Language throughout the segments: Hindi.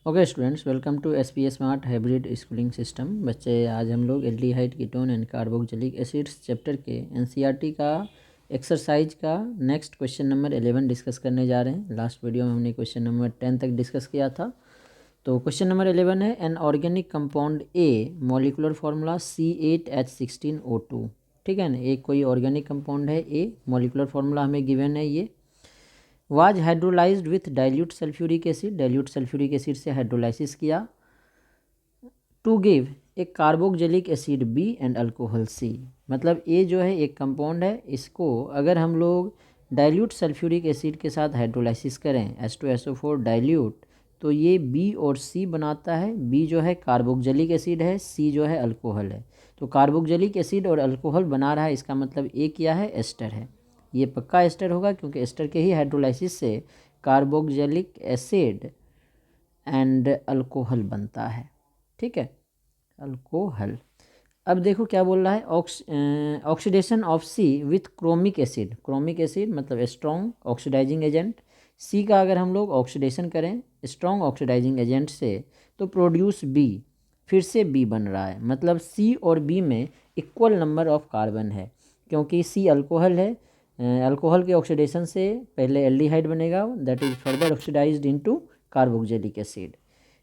Okay students, welcome to SPS smart hybrid schooling system. बच्चे, आज हम लोग aldehyde ketone and carboxylic acids chapter के एनसीईआरटी का एक्सरसाइज का नेक्स्ट क्वेश्चन नंबर 11 डिस्कस करने जा रहे हैं। लास्ट वीडियो में हमने क्वेश्चन नंबर 10 तक डिस्कस किया था। तो क्वेश्चन नंबर 11 है, an organic compound A molecular formula C8H16O2। ठीक है ना, एक कोई ऑर्गेनिक कंपाउंड है ए, मॉलिकुलर फार्मूला हमें गिवन है ये। Was hydrolysed with dilute sulphuric acid, dilute sulphuric acid से हाइड्रोलाइसिस किया to give A carboxylic acid B and alcohol C. मतलब ए जो है एक कंपाउंड है, इसको अगर हम लोग डाइल्यूट सल्फ्यूरिक एसिड के साथ हाइड्रोलाइसिस करें H2SO4 डाइल्यूट, तो ये बी और सी बनाता है। बी जो है कार्बोक्सिलिक एसिड है, सी जो है अल्कोहल है। तो कार्बोक्सिलिक एसिड और अल्कोहल बना रहा है, इसका मतलब ए क्या है, एस्टर है। ये पक्का एस्टर होगा क्योंकि एस्टर के ही हाइड्रोलाइसिस से कार्बोक्सिलिक एसिड एंड अल्कोहल बनता है। ठीक है, अल्कोहल। अब देखो क्या बोल रहा है, oxidation of C with chromic acid. Chromic acid मतलब स्ट्रॉन्ग ऑक्सीडाइजिंग एजेंट। सी का अगर हम लोग ऑक्सीडेशन करें स्ट्रॉन्ग ऑक्सीडाइजिंग एजेंट से तो प्रोड्यूस बी, फिर से बी बन रहा है। मतलब सी और बी में इक्वल नंबर ऑफ कार्बन है, क्योंकि सी अल्कोहल है। अल्कोहल के ऑक्सीडेशन से पहले एल्डिहाइड बनेगा, that is further oxidised into carboxylic acid.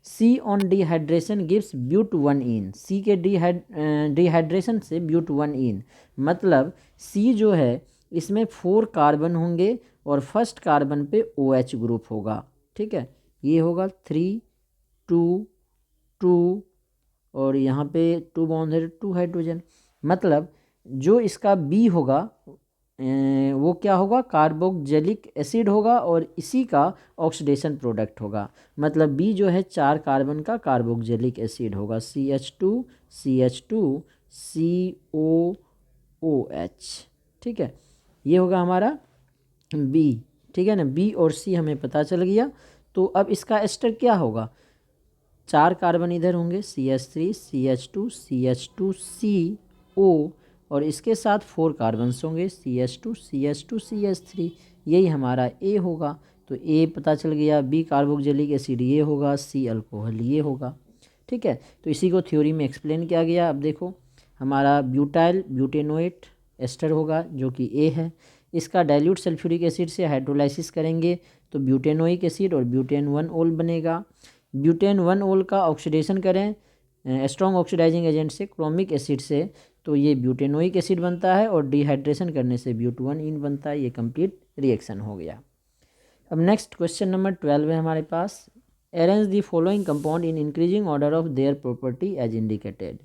C on dehydration gives but one ene. C के डिहाइड्रेशन से ब्यूट वन इन, मतलब सी जो है इसमें 4 कार्बन होंगे और फर्स्ट कार्बन पे OH ग्रुप होगा। ठीक है, ये होगा 3 2 2 और यहाँ पे 2 बॉन्ड है, 2 हाइड्रोजन। मतलब जो इसका बी होगा वो क्या होगा, कार्बोक्सिलिक एसिड होगा और इसी का ऑक्सीडेशन प्रोडक्ट होगा। मतलब बी जो है 4 कार्बन का कार्बोक्सिलिक एसिड होगा, CH2 CH2 COOH। ठीक है, ये होगा हमारा बी। ठीक है ना, बी और सी हमें पता चल गया। तो अब इसका एस्टर क्या होगा, 4 कार्बन इधर होंगे CH3 CH2 CH2 CO, और इसके साथ 4 कार्बन्स होंगे CH2 CH2 CH3। यही हमारा ए होगा। तो ए पता चल गया, बी कार्बोक्सिलिक एसिड ये होगा, सी अल्कोहल ये होगा। ठीक है, तो इसी को थ्योरी में एक्सप्लेन किया गया। अब देखो हमारा ब्यूटाइल ब्यूटेनोएट एस्टर होगा जो कि ए है। इसका डाइल्यूट सल्फ्यूरिक एसिड से हाइड्रोलाइसिस करेंगे तो ब्यूटेनोइक एसिड और ब्यूटेन 1 ओल बनेगा। ब्यूटेन 1 ओल का ऑक्सीडेशन करें स्ट्रॉन्ग ऑक्सीडाइजिंग एजेंट से क्रोमिक एसिड से, तो ये ब्यूटेनोइक एसिड बनता है और डिहाइड्रेशन करने से ब्यूट 1 इन बनता है। ये कंप्लीट रिएक्शन हो गया। अब नेक्स्ट क्वेश्चन नंबर 12 है हमारे पास, arrange the following compound in increasing order of their property as indicated.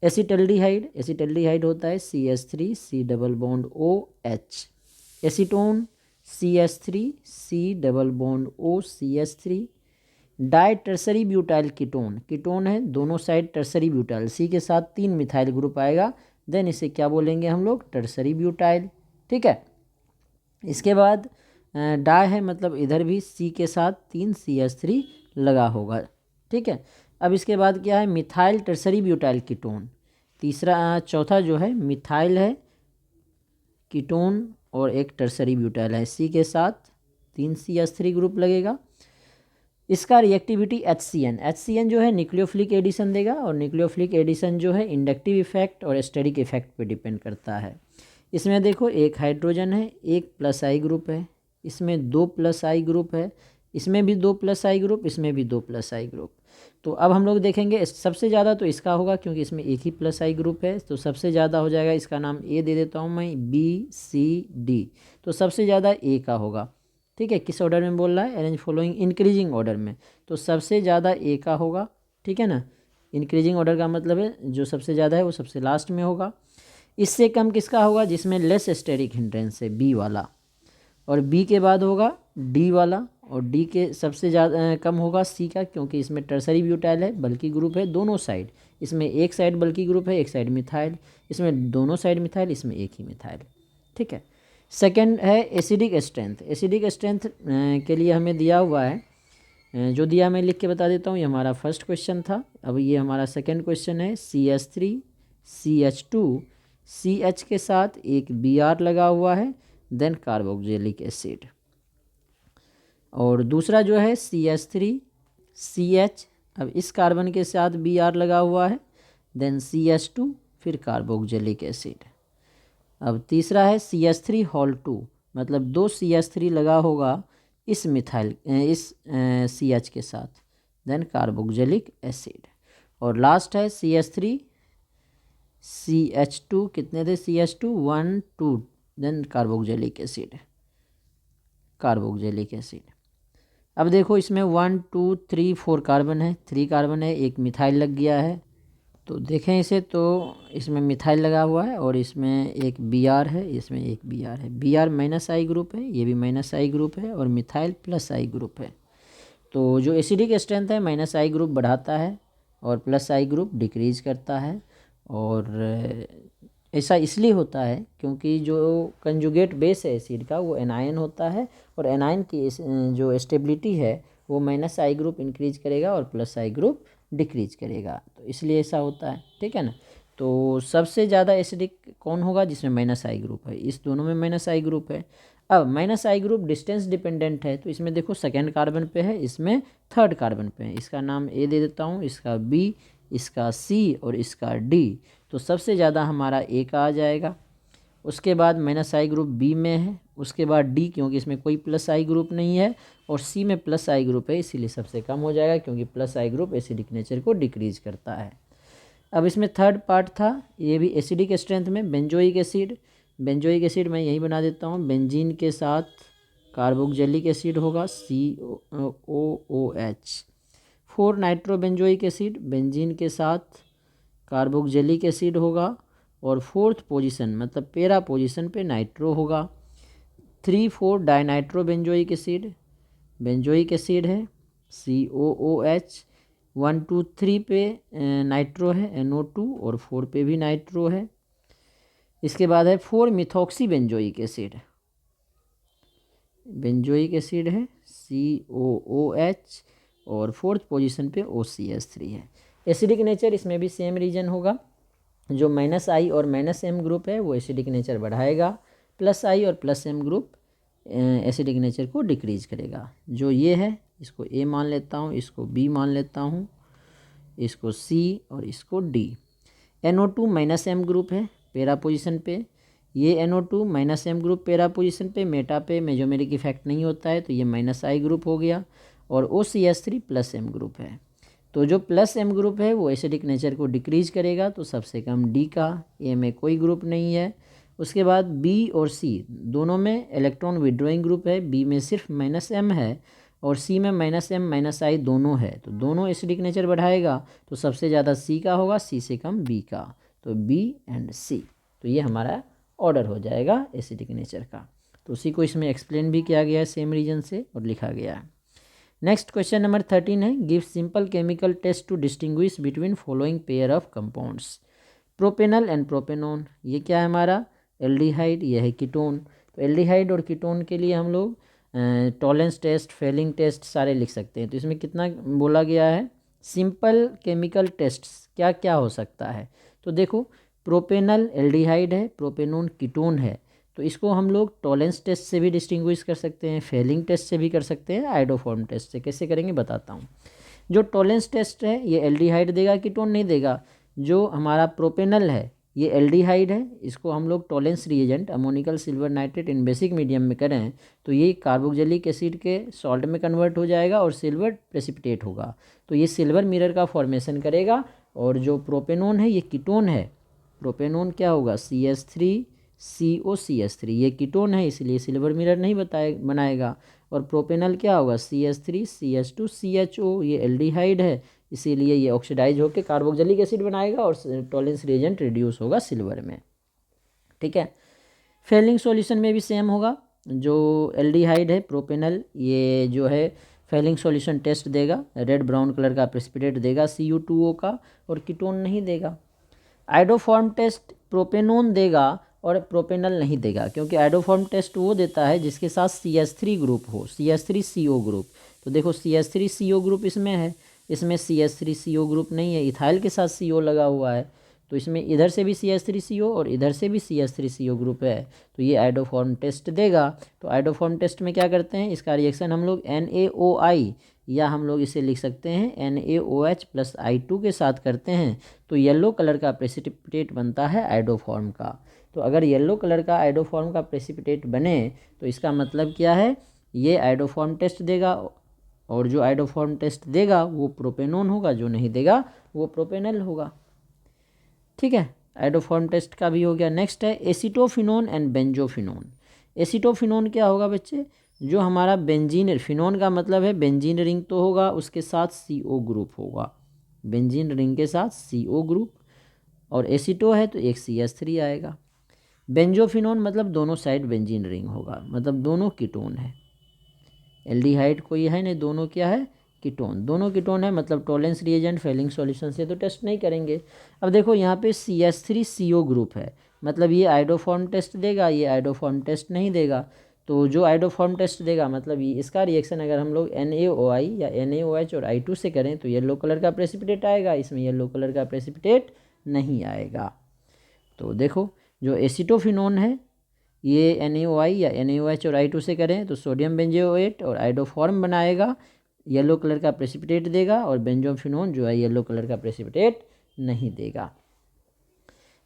Acetaldehyde, acetaldehyde होता है CH3 C double bond OH। Acetone CH3 C double bond O CH3। Di tertiary butyl ketone, ketone है दोनों साइड टर्सरी ब्यूटाइल, सी के साथ 3 मिथाइल ग्रुप आएगा, देन इसे क्या बोलेंगे हम लोग, टर्सरी ब्यूटाइल। ठीक है, इसके बाद डाई है मतलब इधर भी सी के साथ 3 CH3 लगा होगा। ठीक है, अब इसके बाद क्या है, मिथाइल टर्सरी ब्यूटाइल कीटोन। चौथा जो है मिथाइल है कीटोन और एक टर्सरी ब्यूटाइल है, सी के साथ 3 CH3 ग्रुप लगेगा। इसका रिएक्टिविटी HCN जो है न्यूक्लियोफिलिक एडिशन देगा, और न्यूक्लियोफिलिक एडिशन जो है इंडक्टिव इफेक्ट और स्टेरिक इफेक्ट पे डिपेंड करता है। इसमें देखो एक हाइड्रोजन है, एक प्लस आई ग्रुप है, इसमें 2 प्लस आई ग्रुप है, इसमें भी 2 प्लस आई ग्रुप, इसमें भी 2 प्लस आई ग्रुप। तो अब हम लोग देखेंगे सबसे ज़्यादा तो इसका होगा क्योंकि इसमें एक ही प्लस आई ग्रुप है, तो सबसे ज़्यादा हो जाएगा। इसका नाम ए दे देता हूँ मैं, BCD। तो सबसे ज़्यादा ए का होगा। ठीक है, किस ऑर्डर में बोल रहा है, अरेंज फॉलोइंग इंक्रीजिंग ऑर्डर में, तो सबसे ज़्यादा ए का होगा। ठीक है ना, इंक्रीजिंग ऑर्डर का मतलब है जो सबसे ज़्यादा है वो सबसे लास्ट में होगा। इससे कम किसका होगा, जिसमें लेस स्टेरिक हिंड्रेंस है, बी वाला। और बी के बाद होगा डी वाला, और डी के सबसे ज़्यादा कम होगा सी का, क्योंकि इसमें टर्सरी ब्यूटाइल है, बल्कि ग्रुप है दोनों साइड। इसमें एक साइड बल्कि ग्रुप है, एक साइड मिथाइल, इसमें दोनों साइड मिथाइल, इसमें एक ही मिथाइल। ठीक है, सेकेंड है एसिडिक स्ट्रेंथ। एसिडिक स्ट्रेंथ के लिए हमें दिया हुआ है, जो दिया मैं लिख के बता देता हूँ। ये हमारा फर्स्ट क्वेश्चन था, अब ये हमारा सेकेंड क्वेश्चन है। CH3 CH2 CH के साथ एक Br लगा हुआ है, देन कार्बोक्सिलिक एसिड। और दूसरा जो है CH3 CH, अब इस कार्बन के साथ Br लगा हुआ है, देन CH2, फिर कार्बोक्जिलिक एसिड। अब तीसरा है CH3 होल 2, मतलब 2 CH3 लगा होगा इस मिथाइल इस CH के साथ, देन कार्बोक्जिलिक एसिड। और लास्ट है CH3 CH2, कितने थे CH2 1 2, then carboxylic acid, carboxylic acid. अब देखो इसमें 1 2 3 4 कार्बन है, 3 कार्बन है, एक मिथाइल लग गया है। तो देखें इसे, तो इसमें मिथाइल लगा हुआ है और इसमें एक Br है, इसमें एक Br है। Br माइनस आई ग्रुप है, ये भी माइनस आई ग्रुप है, और मिथाइल प्लस आई ग्रुप है। तो जो एसिडिक स्ट्रेंथ है माइनस आई ग्रुप बढ़ाता है और प्लस आई ग्रुप डिक्रीज करता है। और ऐसा इसलिए होता है क्योंकि जो कंजुगेट बेस है एसिड का वो एनायन होता है, और एनायन की जो स्टेबिलिटी है वो माइनस आई ग्रुप इंक्रीज करेगा और प्लस आई ग्रुप डिक्रीज करेगा, तो इसलिए ऐसा होता है। ठीक है ना। तो सबसे ज़्यादा एसिडिक कौन होगा? जिसमें माइनस आई ग्रुप है। इस दोनों में माइनस आई ग्रुप है। अब माइनस आई ग्रुप डिस्टेंस डिपेंडेंट है, तो इसमें देखो सेकेंड कार्बन पे है, इसमें थर्ड कार्बन पे है। इसका नाम ए दे देता हूँ, इसका बी, इसका सी और इसका डी। तो सबसे ज़्यादा हमारा ए का आ जाएगा। उसके बाद माइनस आई ग्रुप बी में है, उसके बाद डी, क्योंकि इसमें कोई प्लस आई ग्रुप नहीं है, और सी में प्लस आई ग्रुप है, इसीलिए सबसे कम हो जाएगा, क्योंकि प्लस आई ग्रुप एसिडिक नेचर को डिक्रीज करता है। अब इसमें थर्ड पार्ट था, ये भी एसिडिक स्ट्रेंथ में बेंजोइक एसिड। बेंजोइक एसिड मैं यही बना देता हूँ, बेंजीन के साथ कार्बोक्जिलिक एसिड होगा COOH। 4 नाइट्रोबेंजोइक एसिड, बेंजीन के साथ कार्बोक्जिलिक एसिड होगा, और फोर्थ पोजीशन मतलब पेरा पोजीशन पे नाइट्रो होगा। 3 4 डाइनाइट्रोबेंजोइक एसिड, बेंजोइक एसिड है COOH। 1 2 3 पे नाइट्रो है NO2, और 4 पे भी नाइट्रो है। इसके बाद है 4 methoxy benzoic acid, benzoic acid है COOH, और फोर्थ पोजीशन पे OCH3 है। एसिडिक नेचर इसमें भी सेम रीजन होगा, जो माइनस आई और माइनस एम ग्रुप है वो एसिडिक नेचर बढ़ाएगा, प्लस आई और plus M group acidic nature को डिक्रीज करेगा। जो ये है इसको ए मान लेता हूँ, इसको बी मान लेता हूँ, इसको सी और इसको D. NO2 minus M group है पेरा पोजीशन पे, ये NO2 माइनस एम ग्रुप पेरा पोजीशन पे, मेटा पे मेजोमेरिक इफेक्ट नहीं होता है, तो ये माइनस आई ग्रुप हो गया, और OCH3 प्लस एम ग्रुप है। तो जो प्लस एम ग्रुप है वो एसिडिक नेचर को डिक्रीज करेगा, तो सबसे कम डी का, ए में कोई ग्रुप नहीं है। उसके बाद बी और सी दोनों में इलेक्ट्रॉन विड्रॉइंग ग्रुप है, बी में सिर्फ माइनस एम है और सी में माइनस एम माइनस आई दोनों है, तो दोनों एसिडिक नेचर बढ़ाएगा, तो सबसे ज़्यादा सी का होगा, सी से कम बी का, तो बी एंड सी। तो ये हमारा ऑर्डर हो जाएगा एसिडिक नेचर का। तो उसी को इसमें एक्सप्लेन भी किया गया है सेम रीजन से और लिखा गया है। नेक्स्ट क्वेश्चन नंबर 13 है, give simple chemical test to distinguish between following pair of compounds, propanal and propanone. ये क्या है हमारा? एल्डिहाइड, ये है कीटोन। तो एल्डिहाइड और कीटोन के लिए हम लोग टॉलेंस टेस्ट, फेलिंग टेस्ट सारे लिख सकते हैं। तो इसमें कितना बोला गया है? सिंपल केमिकल टेस्ट्स क्या क्या हो सकता है? तो देखो, प्रोपेनल एल्डिहाइड है, प्रोपेनोन कीटोन है, तो इसको हम लोग टॉलेंस टेस्ट से भी डिस्टिंग्विश कर सकते हैं, फेलिंग टेस्ट से भी कर सकते हैं, आइडोफॉर्म टेस्ट से। कैसे करेंगे बताता हूँ। जो टॉलेंस टेस्ट है ये एल्डिहाइड देगा, कीटोन नहीं देगा। जो हमारा प्रोपेनल है ये एल्डिहाइड है, इसको हम लोग Tollens reagent ammoniacal silver nitrate इन बेसिक मीडियम में करें तो ये कार्बोक्जिलिक एसिड के सॉल्ट में कन्वर्ट हो जाएगा और सिल्वर प्रेसिपिटेट होगा, तो ये सिल्वर मिरर का फॉर्मेशन करेगा। और जो प्रोपेनोन है ये कीटोन है, प्रोपेनोन क्या होगा? CH3COCH3, ये कीटोन है इसलिए सिल्वर मिरर नहीं बनाएगा। और प्रोपेनल क्या होगा? CH3CH2CHO, ये एल्डिहाइड है इसीलिए ये ऑक्सीडाइज होकर कार्बोक्जिलिक एसिड बनाएगा और टॉलेंस रिएजेंट रिड्यूस होगा सिल्वर में। ठीक है। फेलिंग सॉल्यूशन में भी सेम होगा, जो एल्डिहाइड है प्रोपेनल ये जो है फेलिंग सॉल्यूशन टेस्ट देगा, रेड ब्राउन कलर का प्रेसिपिटेट देगा CU2O का, और कीटोन नहीं देगा। आइडोफॉर्म टेस्ट प्रोपेनोन देगा और प्रोपेनल नहीं देगा, क्योंकि आइडोफॉर्म टेस्ट वो देता है जिसके साथ CH3 ग्रुप हो, CH3CO ग्रुप। तो देखो CH3CO ग्रुप इसमें है, इसमें CH3CO ग्रुप नहीं है, इथाइल के साथ CO लगा हुआ है, तो इसमें इधर से भी CH3CO और इधर से भी CH3CO ग्रुप है, तो ये आइडोफॉर्म टेस्ट देगा। तो आइडोफॉर्म टेस्ट में क्या करते हैं, इसका रिएक्शन हम लोग NaOI या हम लोग इसे लिख सकते हैं NaOH + I2 के साथ करते हैं, तो येलो कलर का प्रेसिपिटेट बनता है आइडोफॉर्म का। तो अगर येलो कलर का आइडोफॉर्म का प्रेसिपिटेट बने तो इसका मतलब क्या है, ये आइडोफॉर्म टेस्ट देगा, और जो आइडोफॉर्म टेस्ट देगा वो प्रोपेनॉन होगा, जो नहीं देगा वो प्रोपेनल होगा। ठीक है, आइडोफॉर्म टेस्ट का भी हो गया। नेक्स्ट है एसीटोफिनोन एंड बेंजोफिनोन। एसीटोफिनोन क्या होगा बच्चे, जो हमारा बेंजीन, फिनोन का मतलब है बेंजीन रिंग तो होगा, उसके साथ CO ग्रुप होगा, बेंजीन रिंग के साथ CO ग्रुप, और एसीटो है तो एक CH3 आएगा। बेंजोफिनोन मतलब दोनों साइड बेंजीन रिंग होगा, मतलब दोनों कीटोन है, एल्डिहाइड कोई है नहीं, दोनों क्या है, कीटोन, दोनों कीटोन है, मतलब टॉलेंस रिएजेंट फेलिंग सॉल्यूशन से तो टेस्ट नहीं करेंगे। अब देखो यहाँ पे CH3CO ग्रुप है, मतलब ये आइडोफॉर्म टेस्ट देगा, ये आइडोफॉर्म टेस्ट नहीं देगा। तो जो आइडोफॉर्म टेस्ट देगा मतलब ये इसका रिएक्शन अगर हम लोग NaOI या NaOH और I2 से करें तो येलो कलर का प्रेसिपिटेट आएगा, इसमें येलो कलर का प्रेसिपिटेट नहीं आएगा। तो देखो जो एसीटोफिनोन है ये NaOI या NaOH और I2 से करें तो सोडियम बेंजोएट और आइडोफॉर्म बनाएगा, येलो कलर का प्रेसिपिटेट देगा, और बेंजोफिनोन जो है येलो कलर का प्रेसिपिटेट नहीं देगा।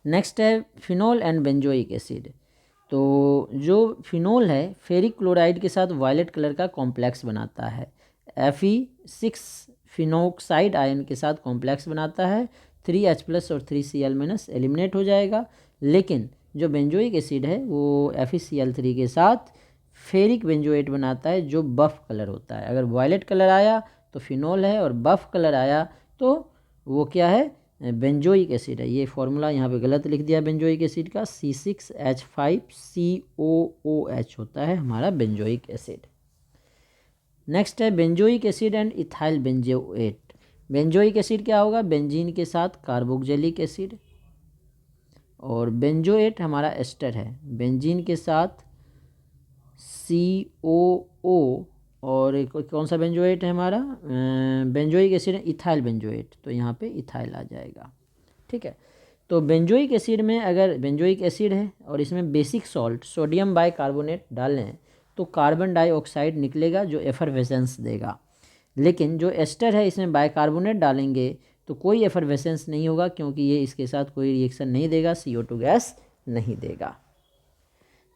नेक्स्ट है फिनोल एंड बेंजोइक एसिड। तो जो फिनोल है फेरिक क्लोराइड के साथ वायलेट कलर का कॉम्प्लेक्स बनाता है, Fe6 फिनोक्साइड आयन के साथ कॉम्प्लेक्स बनाता है, 3H+ और 3Cl- एलिमिनेट हो जाएगा। लेकिन जो बेंजोइक एसिड है वो FeCl3 के साथ फेरिक बेंजोएट बनाता है जो बफ कलर होता है। अगर वायलेट कलर आया तो फिनोल है, और बफ कलर आया तो वो क्या है, बेंजोइक एसिड है। ये फॉर्मूला यहाँ पे गलत लिख दिया बेंजोइक एसिड का, C6H5COOH होता है हमारा बेंजोइक एसिड। नेक्स्ट है benzoic acid and ethyl benzoate. Benzoic acid क्या होगा, बेंजीन के साथ कार्बोक्जिलिक एसिड, और बेंजोएट हमारा एस्टर है, बेंजीन के साथ COO, और एक कौन सा बेंजोएट है हमारा, बेंजोइक एसिड इथाइल बेंजोएट, तो यहाँ पे इथाइल आ जाएगा। ठीक है, तो बेंजोइक एसिड में अगर बेंजोइक एसिड है और इसमें बेसिक सॉल्ट सोडियम बाइकार्बोनेट डालें तो कार्बन डाइऑक्साइड निकलेगा जो एफरवेसेंस देगा। लेकिन जो एस्टर है इसमें बाइकार्बोनेट डालेंगे तो कोई एफरवेसेंस नहीं होगा, क्योंकि ये इसके साथ कोई रिएक्शन नहीं देगा, CO2 गैस नहीं देगा।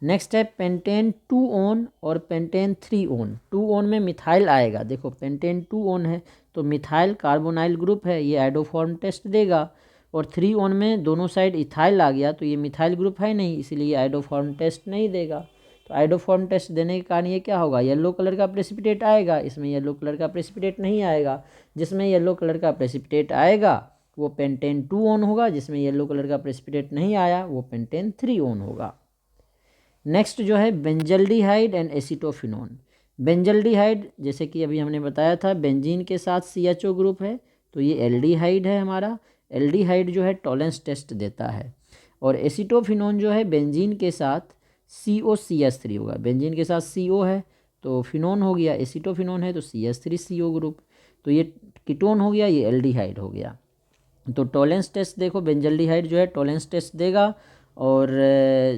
नेक्स्ट है पेंटेन 2 ओन और पेंटेन 3 ओन। 2 ओन में मिथाइल आएगा, देखो पेंटेन 2 ओन है तो मिथाइल कार्बोनाइल ग्रुप है, ये आइडोफॉर्म टेस्ट देगा। और 3 ओन में दोनों साइड इथाइल आ गया तो ये मिथाइल ग्रुप है नहीं, इसलिए आइडोफॉर्म टेस्ट नहीं देगा। तो आइडोफॉर्म टेस्ट देने के कारण ये क्या होगा, येलो कलर का प्रेसिपिटेट आएगा, इसमें येलो कलर का प्रेसिपिटेट नहीं आएगा। जिसमें येलो कलर का प्रेसिपिटेट आएगा वो पेंटेन 2 ओन होगा, जिसमें येलो कलर का प्रेसिपिटेट नहीं आया वो पेंटेन 3 ओन होगा। नेक्स्ट जो है बेंजल्डिहाइड एंड एसीटोफिनोन। बेंजल्डिहाइड जैसे कि अभी हमने बताया था बेंजीन के साथ CHO ग्रुप है, तो ये एल्डिहाइड है हमारा। एल्डिहाइड जो है टॉलेंस टेस्ट देता है। और एसीटोफिनोन जो है बेंजीन के साथ COCH3 होगा, बेंजीन के साथ CO है तो फिनोन हो गया, एसीटोफिनोन है तो CH3CO ग्रुप, तो ये कीटोन हो गया, ये एल्डिहाइड हो गया। तो टॉलेंस टेस्ट देखो बेंजल्डिहाइड जो है टॉलेंस टेस्ट देगा, और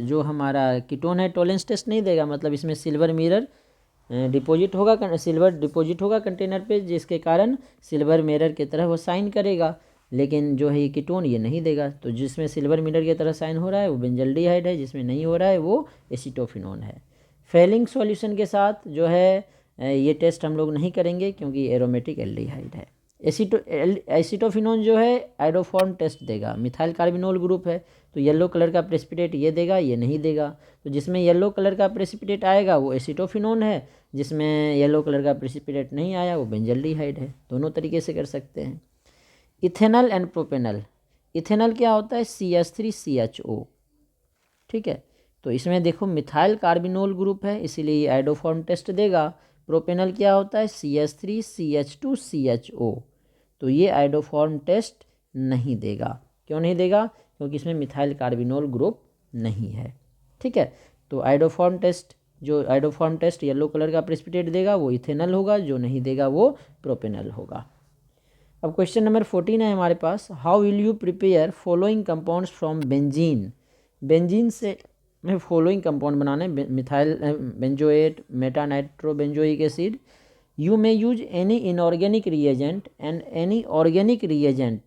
जो हमारा कीटोन है टॉलेंस टेस्ट नहीं देगा, मतलब इसमें सिल्वर मिरर डिपॉजिट होगा, सिल्वर डिपॉजिट होगा कंटेनर पे, जिसके कारण सिल्वर मिरर की तरह वो साइन करेगा। लेकिन जो है ये कीटोन ये नहीं देगा, तो जिसमें सिल्वर मिरर की तरह साइन हो रहा है वो बेंजल्डिहाइड है, जिसमें नहीं हो रहा है वो एसीटोफिनोन है। फेलिंग सॉल्यूशन के साथ जो है ये टेस्ट हम लोग नहीं करेंगे क्योंकि एरोमेटिक एल्डिहाइड है। एसीटोफिनोन जो है आइडोफॉर्म टेस्ट देगा, मिथाइल कार्बिनोल ग्रुप है तो येलो कलर का प्रेसिपिटेट ये देगा, ये नहीं देगा। तो जिसमें येलो कलर का प्रेसिपिटेट आएगा वो एसीटोफिनोन है, जिसमें येलो कलर का प्रेसिपिटेट नहीं आया वो बेंजल्डिहाइड है। दोनों तरीके से कर सकते हैं। Ethanol and propanol. इथेनॉल क्या होता है, CH3CHO। ठीक है, तो इसमें देखो मिथाइल कार्बिनोल ग्रुप है इसीलिए ये आइडोफॉर्म टेस्ट देगा। प्रोपेनॉल क्या होता है, CH3CH2CHO, तो ये आइडोफॉर्म टेस्ट नहीं देगा। क्यों नहीं देगा, क्योंकि इसमें मिथाइल कार्बिनोल ग्रुप नहीं है। ठीक है, तो आइडोफॉर्म टेस्ट, जो आइडोफॉर्म टेस्ट येलो कलर का प्रेसिपिटेट देगा वो इथेनॉल होगा, जो नहीं देगा वो प्रोपेनॉल होगा। अब क्वेश्चन नंबर 14 है हमारे पास, how will you prepare following compounds from benzene. Benzene से में फॉलोइंग कंपाउंड बनाना है, methyl benzoate, meta nitrobenzoic acid. You may use any inorganic reagent and any organic reagent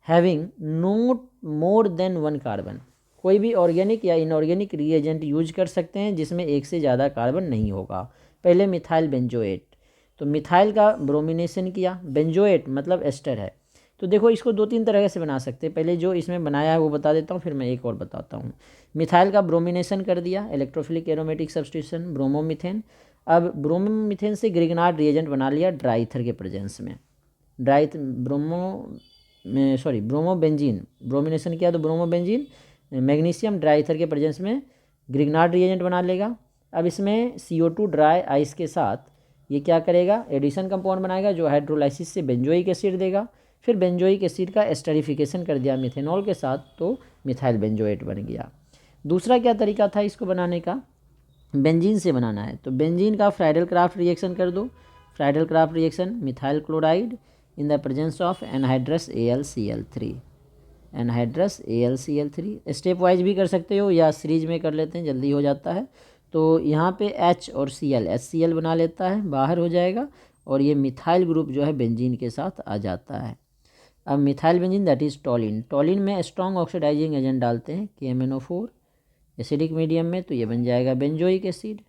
having not more than 1 carbon. कोई भी ऑर्गेनिक या इनऑर्गेनिक रिएजेंट यूज कर सकते हैं जिसमें एक से ज़्यादा कार्बन नहीं होगा। पहले मिथाइल बेंजोएट, तो मिथाइल का ब्रोमिनेशन किया, बेंजोएट मतलब एस्टर है। तो देखो इसको 2-3 तरह से बना सकते हैं, पहले जो इसमें बनाया है वो बता देता हूँ, फिर मैं एक और बताता हूँ। मिथाइल का ब्रोमिनेशन कर दिया, इलेक्ट्रोफिलिक एरोमेटिक सब्स्टिट्यूशन ब्रोमोमीथेन। अब ब्रोमोमीथेन से ग्रिग्नार्ड रिएजेंट बना लिया ड्राई ईथर के प्रेजेंस में, ब्रोमोबेंजीन ब्रोमिनेशन किया तो ब्रोमोबेंजीन, मैग्नीशियम ड्राई ईथर के प्रेजेंस में ग्रिग्नार्ड रिएजेंट बना लेगा। अब इसमें CO2 ड्राई आइस के साथ ये क्या करेगा, एडिशन कंपाउंड बनाएगा जो हाइड्रोलाइसिस से बेंजोइक एसिड देगा। फिर बेंजोइक एसिड का एस्टरिफिकेशन कर दिया मिथेनॉल के साथ, तो मिथाइल बेंजोएट बन गया। दूसरा क्या तरीका था इसको बनाने का, बेंजीन से बनाना है तो बेंजीन का फ्राइडल क्राफ्ट रिएक्शन कर दो। Friedl craft reaction, methyl chloride in the presence of anhydrous AlCl3, anhydrous AlCl3। Step wise भी कर सकते हो या सीरीज में कर लेते हैं, जल्दी हो जाता है। तो यहाँ पे H और Cl, HCl बना लेता है, बाहर हो जाएगा, और ये मिथाइल ग्रुप जो है बेंजीन के साथ आ जाता है। अब मिथाइल बेंजीन दैट इज़ टॉलिन, टॉलिन में स्ट्रॉन्ग ऑक्सीडाइजिंग एजेंट डालते हैं KMnO4 एसिडिक मीडियम में, तो ये बन जाएगा बेंजोइक एसिड।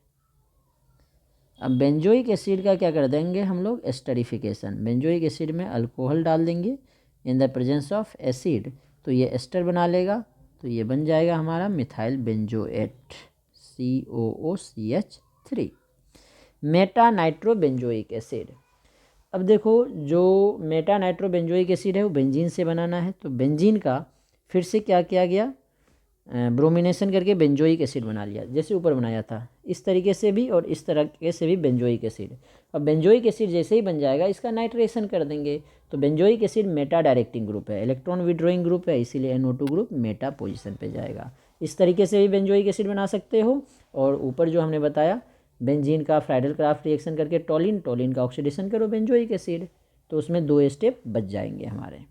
अब बेंजोइक एसिड का क्या कर देंगे हम लोग, एस्टरिफिकेशन। बेंजोइक एसिड में अल्कोहल डाल देंगे in the presence of acid, तो ये एस्टर बना लेगा, तो ये बन जाएगा हमारा methyl benzoate COOCH3। Meta nitrobenzoic acid, अब देखो जो मेटा नाइट्रोबेंजोइक एसिड है वो बेंजीन से बनाना है, तो बेंजीन का फिर से क्या किया गया, ब्रोमिनेशन करके बेंजोइक एसिड बना लिया, जैसे ऊपर बनाया था इस तरीके से भी और इस तरीके से भी बेंजोइक एसिड। अब बेंजोइक एसिड जैसे ही बन जाएगा इसका नाइट्रेशन कर देंगे, तो benzoic acid Meta directing group है, इलेक्ट्रॉन विड्रॉइंग ग्रुप है, इसीलिए NO2 ग्रुप मेटा पोजीशन पे जाएगा। इस तरीके से भी बेंजोइक एसिड बना सकते हो। और ऊपर जो हमने बताया बेंजीन का फ्राइडल क्राफ्ट रिएक्शन करके टॉलिन का ऑक्सीडेशन करो बेंजोइक एसिड, तो उसमें 2 स्टेप बच जाएंगे हमारे।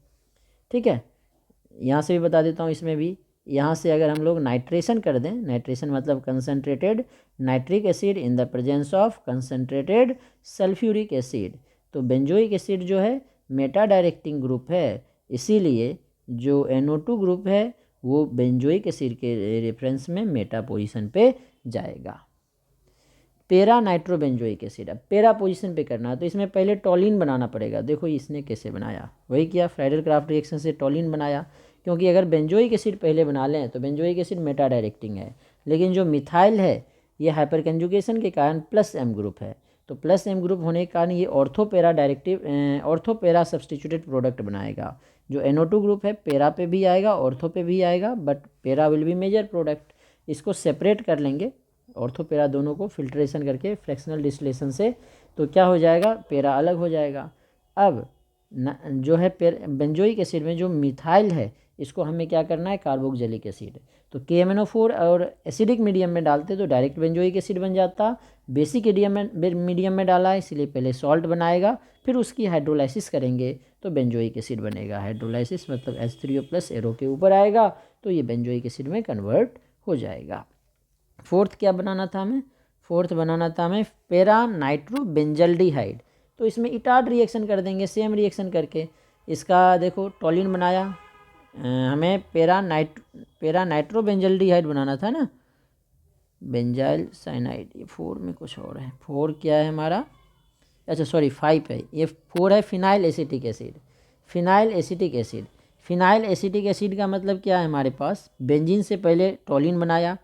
ठीक है, यहाँ से भी बता देता हूँ, इसमें भी यहाँ से अगर हम लोग नाइट्रेशन कर दें, नाइट्रेशन मतलब concentrated nitric acid in the presence of concentrated sulphuric acid, तो बेंजोइक एसिड जो है मेटा डायरेक्टिंग ग्रुप है, इसीलिए जो NO2 ग्रुप है वो बेंजोइक एसिड के रेफरेंस में मेटा पोजीशन पे जाएगा। पेरा नाइट्रोबेंजोइक एसिड, अब पेरा पोजीशन पे करना है तो इसमें पहले टॉलिन बनाना पड़ेगा। देखो इसने कैसे बनाया, वही किया, फ्राइडल क्राफ्ट रिएक्शन से टॉलिन बनाया, क्योंकि अगर बेंजोइक एसिड पहले बना लें तो बेंजोइक एसिड मेटा डायरेक्टिंग है, लेकिन जो मिथाइल है ये हाइपर कंजुगेशन के कारण +M ग्रुप है, तो +M ग्रुप होने के कारण ये ऑर्थोपेरा सब्सटीट्यूटेड प्रोडक्ट बनाएगा। जो NO2 ग्रुप है पेरा पे भी आएगा, ऑर्थो पे भी आएगा, बट पेरा विल बी मेजर प्रोडक्ट। इसको सेपरेट कर लेंगे ऑर्थोपेरा दोनों को फिल्ट्रेशन करके फ्रैक्शनल डिस्टिलेशन से, तो क्या हो जाएगा, पेरा अलग हो जाएगा। अब जो है बेंजोइक एसिड में जो मिथाइल है इसको हमें क्या करना है, कार्बोक्जिलिक एसिड, तो KMnO4 और एसिडिक मीडियम में डालते तो डायरेक्ट बेंजोइक एसिड बन जाता। बेसिक मीडियम में डाला है इसलिए पहले सॉल्ट बनाएगा, फिर उसकी हाइड्रोलाइसिस करेंगे तो बेंजोइक एसिड बनेगा। हाइड्रोलाइसिस मतलब H3O+ एरो के ऊपर आएगा, तो ये बेंजोइक एसिड में कन्वर्ट हो जाएगा। फोर्थ क्या बनाना था हमें, फोर्थ बनाना था हमें पेरा नाइट्रोबेंजल्डिहाइड, तो इसमें इटार्ड रिएक्शन कर देंगे, सेम रिएक्शन करके। इसका देखो टॉलिन बनाया, हमें पेरा नाइट्रोबेंजल्डिहाइड बनाना था ना, बेंजाइल साइनाइड, ये 4 में कुछ और है, 4 क्या है हमारा, अच्छा सॉरी 5 है, ये 4 है phenyl acetic acid. Phenyl acetic acid, phenyl acetic acid का मतलब क्या है, हमारे पास बेंजीन से पहले टॉलिन बनाया,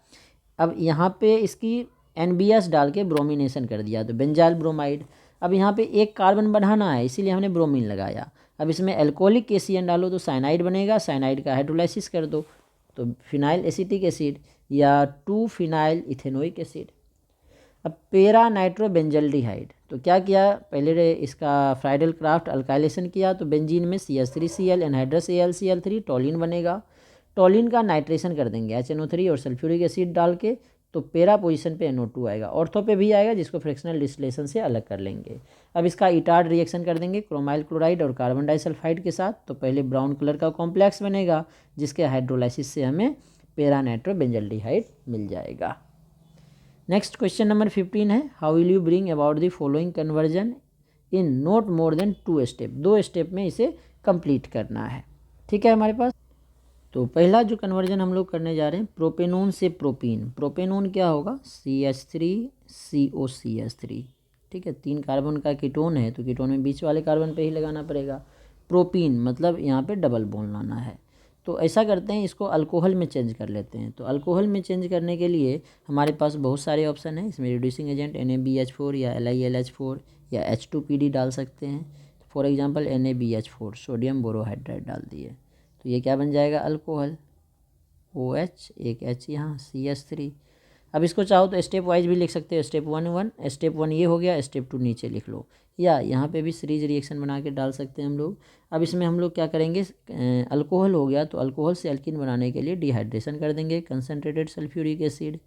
अब यहाँ पे इसकी NBS डाल के ब्रोमिनेशन कर दिया तो बेंजाइल ब्रोमाइड। अब यहाँ पे एक कार्बन बढ़ाना है इसीलिए हमने ब्रोमीन लगाया। अब इसमें एल्कोहलिक KCN डालो तो साइनाइड बनेगा, साइनाइड का हाइड्रोलाइसिस कर दो तो फिनाइल एसिटिक एसिड या 2 फिनाइल इथेनोइक एसिड। अब पेरा नाइट्रोबेंजल्डिहाइड, तो क्या किया, पहले इसका फ्राइडल क्राफ्ट अल्काइलेशन किया तो बेंजीन में CH3Cl एनहाइड्रस AlCl3 टॉलिन बनेगा। टॉलिन का नाइट्रेशन कर देंगे HNO3 और सल्फ्यूरिक एसिड डाल के, तो पैरा पोजीशन पे NO2 आएगा। ऑर्थो पे भी आएगा, जिसको फ्रैक्शनल डिस्टिलेशन से अलग कर लेंगे। अब इसका इटार्ड रिएक्शन कर देंगे क्रोमाइल क्लोराइड और कार्बन डाइसल्फाइड के साथ। तो पहले ब्राउन कलर का कॉम्प्लेक्स बनेगा, जिसके हाइड्रोलाइसिस से हमें पैरा नाइट्रोबेंजल्डिहाइड मिल जाएगा। नेक्स्ट क्वेश्चन नंबर 15 है, how will you bring about the following conversion in not more then 2 step. 2 step में इसे कंप्लीट करना है। ठीक है हमारे पास। तो पहला जो कन्वर्जन हम लोग करने जा रहे हैं, प्रोपेनोन से प्रोपीन। प्रोपेनोन क्या होगा, CH3COCH3। ठीक है, 3 कार्बन का कीटोन है, तो कीटोन में बीच वाले कार्बन पे ही लगाना पड़ेगा। प्रोपीन मतलब यहाँ पे डबल बॉन्ड लाना है। तो ऐसा करते हैं, इसको अल्कोहल में चेंज कर लेते हैं। तो अल्कोहल में चेंज करने के लिए हमारे पास बहुत सारे ऑप्शन हैं। इसमें रिड्यूसिंग एजेंट NaBH4 या LiLH4 या H2PD डाल सकते हैं। For example NaBH4 sodium borohydride डाल दिए, तो ये क्या बन जाएगा, अल्कोहल। OH, एक H यहाँ, CH3। अब इसको चाहो तो स्टेप वाइज भी लिख सकते हो। स्टेप 1 स्टेप 1 ये हो गया, स्टेप 2 नीचे लिख लो, या यहाँ पे भी सीरीज रिएक्शन बना के डाल सकते हैं हम लोग। अब इसमें हम लोग क्या करेंगे, अल्कोहल हो गया तो अल्कोहल से अल्किन बनाने के लिए डिहाइड्रेशन कर देंगे, कंसनट्रेटेड सल्फ्यूरिक एसिड।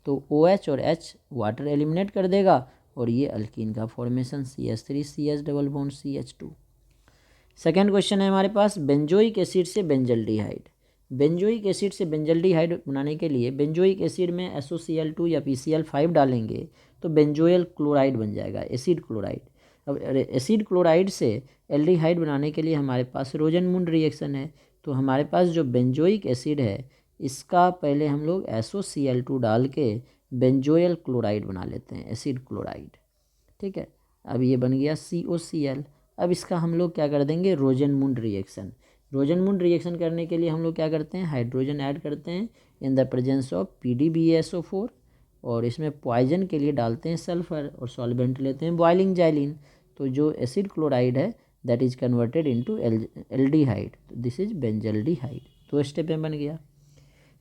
तो OH और H वाटर एलिमिनेट कर देगा और ये अल्किन का formation, CH3CH double bond CH2। Second question है हमारे पास, बेंजोइक एसिड से बेंजल्डिहाइड। बेंजोइक एसिड से बेंजल्डिहाइड बनाने के लिए बेंजोइक एसिड में SOCl2 या PCl5 डालेंगे तो बेंजोयल क्लोराइड बन जाएगा, एसिड क्लोराइड। अब एसिड क्लोराइड से एल्डिहाइड बनाने के लिए हमारे पास रोजनमुंड रिएक्शन है। तो हमारे पास जो बेंजोइक एसिड है, इसका पहले हम लोग SOCl2 डाल के बेंजोयल क्लोराइड बना लेते हैं, एसिड क्लोराइड। ठीक है, अब ये बन गया COCl। अब इसका हम लोग क्या कर देंगे, रोजनमुंड रिएक्शन। रोजनमुंड रिएक्शन करने के लिए हम लोग क्या करते हैं, हाइड्रोजन ऐड करते हैं in the presence of PDBSO4, और इसमें पॉइजन के लिए डालते हैं सल्फर, और सॉल्वेंट लेते हैं बॉइलिंग जाइलिन। तो जो एसिड क्लोराइड है that is converted into aldehyde, तो दिस इज बेंजल्डिहाइड। तो स्टेप में बन गया।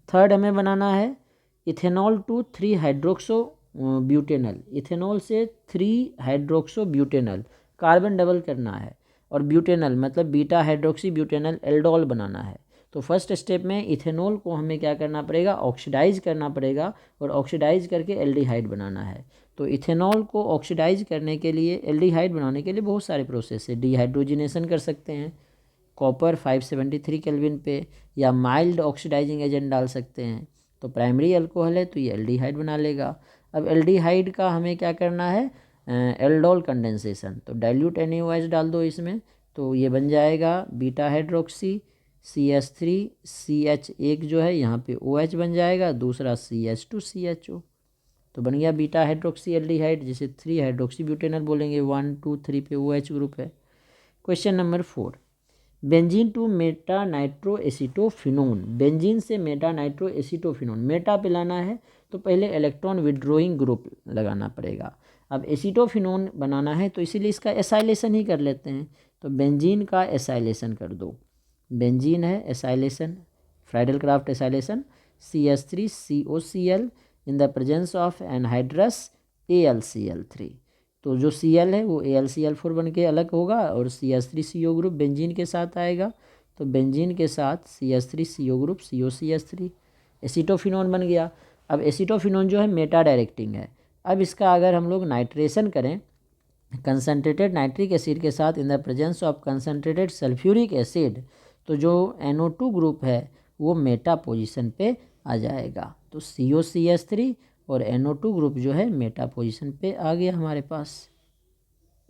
थर्ड हमें बनाना है ethanol to 3 hydroxy butanal. Ethanol से 3 हाइड्रोक्सो ब्यूटेनल, कार्बन डबल करना है, और ब्यूटेनल मतलब बीटा हाइड्रोक्सी ब्यूटेनल एल्डोल बनाना है। तो फर्स्ट स्टेप में इथेनॉल को हमें क्या करना पड़ेगा, ऑक्सीडाइज करना पड़ेगा, और ऑक्सीडाइज करके एल्डिहाइड बनाना है। तो इथेनॉल को ऑक्सीडाइज करने के लिए, एल्डिहाइड बनाने के लिए बहुत सारे प्रोसेस है। डिहाइड्रोजिनेशन कर सकते हैं कॉपर 573 केल्विन पे, या माइल्ड ऑक्सीडाइजिंग एजेंट डाल सकते हैं। तो प्राइमरी अल्कोहल है तो ये एल्डिहाइड बना लेगा। अब एल्डिहाइड का हमें क्या करना है, एल्डोल कंडेंसेशन। तो डाइल्यूट NaOH डाल दो इसमें, तो ये बन जाएगा बीटा हाइड्रोक्सी CH3CH, एक जो है यहाँ पे OH बन जाएगा, दूसरा CH2CHO। तो बन गया बीटा हाइड्रोक्सी एल्डिहाइड, जिसे 3 हाइड्रोक्सी ब्यूटेनल बोलेंगे। 1 2 3 पे OH ग्रुप है। Question number 4, benzene to meta nitro acetophenone. Benzene से मेटा नाइट्रो एसिटोफिनोन, मेटा पे लाना है तो पहले इलेक्ट्रॉन विड्रोइंग ग्रुप लगाना पड़ेगा। अब एसिटोफिनोन बनाना है तो इसीलिए इसका एसाइलेशन ही कर लेते हैं। तो बेंजीन का एसाइलेशन कर दो। बेंजीन है, acylation, Friedl Crafts acylation, CH3COCl in the presence of anhydrous AlCl3। तो जो Cl है वो AlCl4 बन के अलग होगा, और CH3CO ग्रुप बेंजीन के साथ आएगा। तो बेंजीन के साथ CH3CO ग्रुप COCH3, एसिटोफिनोन बन गया। अब एसिटोफिनोन जो है मेटा डायरेक्टिंग है। अब इसका अगर हम लोग नाइट्रेशन करें कंसनट्रेटेड नाइट्रिक एसिड के साथ in the presence of concentrated sulphuric acid, तो जो NO2 ग्रुप है वो मेटा पोजीशन पे आ जाएगा। तो COCH3 और NO2 ग्रुप जो है मेटा पोजीशन पे आ गया हमारे पास,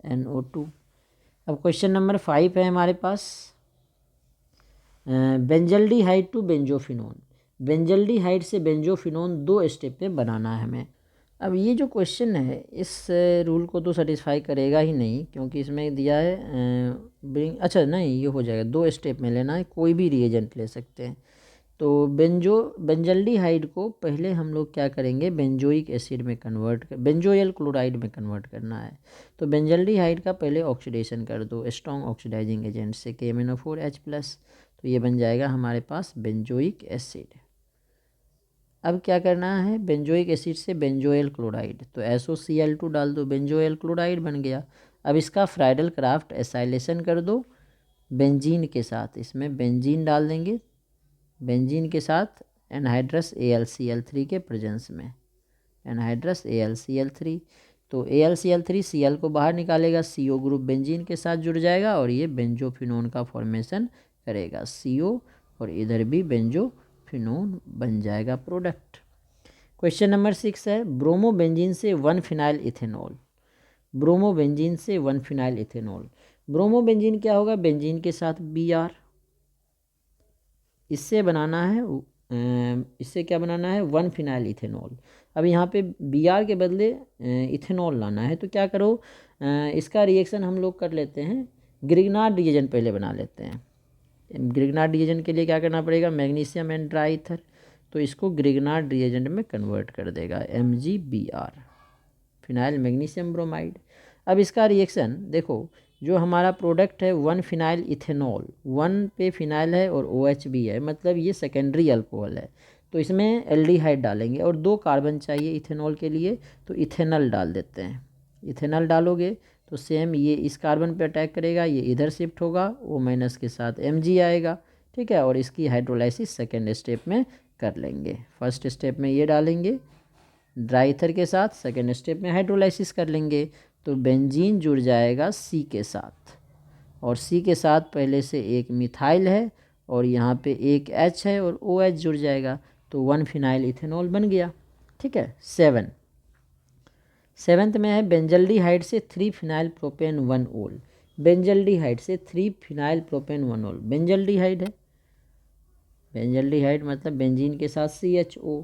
NO2। अब क्वेश्चन नंबर 5 है हमारे पास, बेंजल्डिहाइड टू बेंजोफिनोन। बेंजल्डिहाइड से बेंजोफिनोन 2 स्टेप में बनाना है हमें। अब ये जो क्वेश्चन है इस रूल को तो सेटिस्फाई करेगा ही नहीं, क्योंकि इसमें दिया है ब्रिंग, अच्छा नहीं ये हो जाएगा, 2 स्टेप में लेना है, कोई भी रिएजेंट ले सकते हैं। तो बेंजल्डिहाइड को पहले हम लोग क्या करेंगे, बेंजोइक एसिड में बेंजोयल क्लोराइड में कन्वर्ट करना है। तो बेंजल्डिहाइड का पहले ऑक्सीडेशन कर दो स्ट्रॉन्ग ऑक्सीडाइजिंग एजेंट से, KMnO4H+। तो ये बन जाएगा हमारे पास बेंजोइक एसिड। अब क्या करना है, बेंजोइक एसिड से बेंजोयल क्लोराइड, तो SOCl2 डाल दो, बेंजोयल क्लोराइड बन गया। अब इसका फ्राइडल क्राफ्ट एसाइलेशन कर दो बेंजीन के साथ, इसमें बेंजीन डाल देंगे, बेंजीन के साथ एनहाइड्रस AlCl3 के प्रेजेंस में। Anhydrous AlCl3। तो AlCl3 Cl को बाहर निकालेगा, CO ग्रुप बेंजीन के साथ जुड़ जाएगा और ये बेंजोफिनोन का फॉर्मेशन करेगा, CO और इधर भी बेंजोफिनोन बन जाएगा प्रोडक्ट। क्वेश्चन नंबर 6 है, ब्रोमोबेंजीन से 1 फिनाइल इथेनॉल। ब्रोमोबेंजीन से 1 फिनाइल इथेनॉल। ब्रोमोबेंजीन क्या होगा, बेंजीन के साथ Br, इससे बनाना है इससे क्या बनाना है, 1 फिनाइल इथेनॉल। अब यहाँ पे Br के बदले इथेनॉल लाना है, तो क्या करो, इसका रिएक्शन हम लोग कर लेते हैं, ग्रिग्नार्ड रिएजेंट पहले बना लेते हैं। ग्रिग्नार्ड रिएजेंट के लिए क्या करना पड़ेगा, मैग्नीशियम एंड ड्राई ईथर, तो इसको ग्रिग्नार्ड रिएजेंट में कन्वर्ट कर देगा, MgBr, फिनाइल मैग्नीशियम ब्रोमाइड। अब इसका रिएक्शन देखो, जो हमारा प्रोडक्ट है 1 फिनाइल इथेनॉल, 1 पे फिनाइल है और OH भी है, मतलब ये सेकेंडरी अल्कोहल है, तो इसमें एल्डिहाइड डालेंगे और 2 कार्बन चाहिए इथेनॉल के लिए, तो इथेनॉल डाल देते हैं। इथेनॉल डालोगे तो सेम ये इस कार्बन पे अटैक करेगा, ये इधर शिफ्ट होगा, O- के साथ Mg आएगा, ठीक है, और इसकी हाइड्रोलाइसिस सेकेंड स्टेप में कर लेंगे। फर्स्ट स्टेप में ये डालेंगे ड्राई ईथर के साथ, सेकेंड स्टेप में हाइड्रोलाइसिस कर लेंगे, तो बेंजीन जुड़ जाएगा C के साथ, और C के साथ पहले से एक मिथाइल है और यहाँ पे एक H है और OH जुड़ जाएगा, तो 1 फिनाइल इथेनॉल बन गया, ठीक है। 7th में है, बेंजल्डिहाइड से 3 फिनाइल प्रोपेन 1 ओल। बेंजल्डिहाइड से 3 फिनाइल प्रोपेन 1 ओल, बेंजल्डिहाइड है, बेंजल्डिहाइड मतलब बेंजीन के साथ CHO।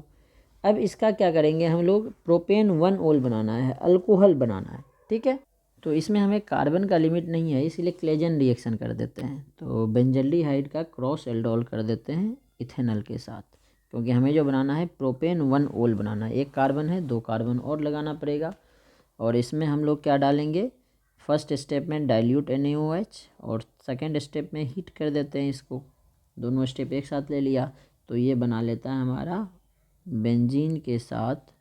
अब इसका क्या करेंगे हम लोग, प्रोपेन 1 ओल बनाना है, अल्कोहल बनाना है, ठीक है। तो इसमें हमें कार्बन का लिमिट नहीं है, इसलिए क्लेजन रिएक्शन कर देते हैं, तो बेंजल्डिहाइड का क्रॉस एल्डोल कर देते हैं इथेनॉल के साथ, क्योंकि हमें जो बनाना है प्रोपेन 1 ओल बनाना है, 1 कार्बन है, 2 कार्बन और लगाना पड़ेगा। और इसमें हम लोग क्या डालेंगे, फर्स्ट स्टेप में डाइल्यूट NaOH और सेकेंड स्टेप में हीट कर देते हैं इसको, दोनों स्टेप एक साथ ले लिया, तो ये बना लेता है हमारा बेंजीन के साथ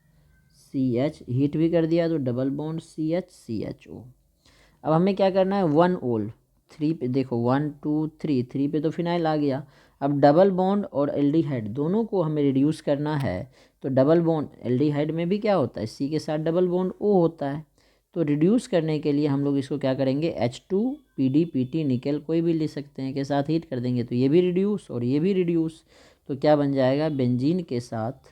CH, हीट भी कर दिया तो डबल बॉन्ड CH-CHO। अब हमें क्या करना है, 1 ओल 3 पे, देखो 1 2 3 पे तो फिनाइल आ गया। अब डबल बॉन्ड और एल्डिहाइड दोनों को हमें रिड्यूस करना है, तो डबल बॉन्ड एल्डिहाइड में भी क्या होता है, C के साथ डबल बॉन्ड O होता है, तो रिड्यूस करने के लिए हम लोग इसको क्या करेंगे, H2PD निकल कोई भी ले सकते हैं के साथ हीट कर देंगे, तो ये भी रिड्यूस और ये भी रिड्यूस, तो क्या बन जाएगा, बेंजीन के साथ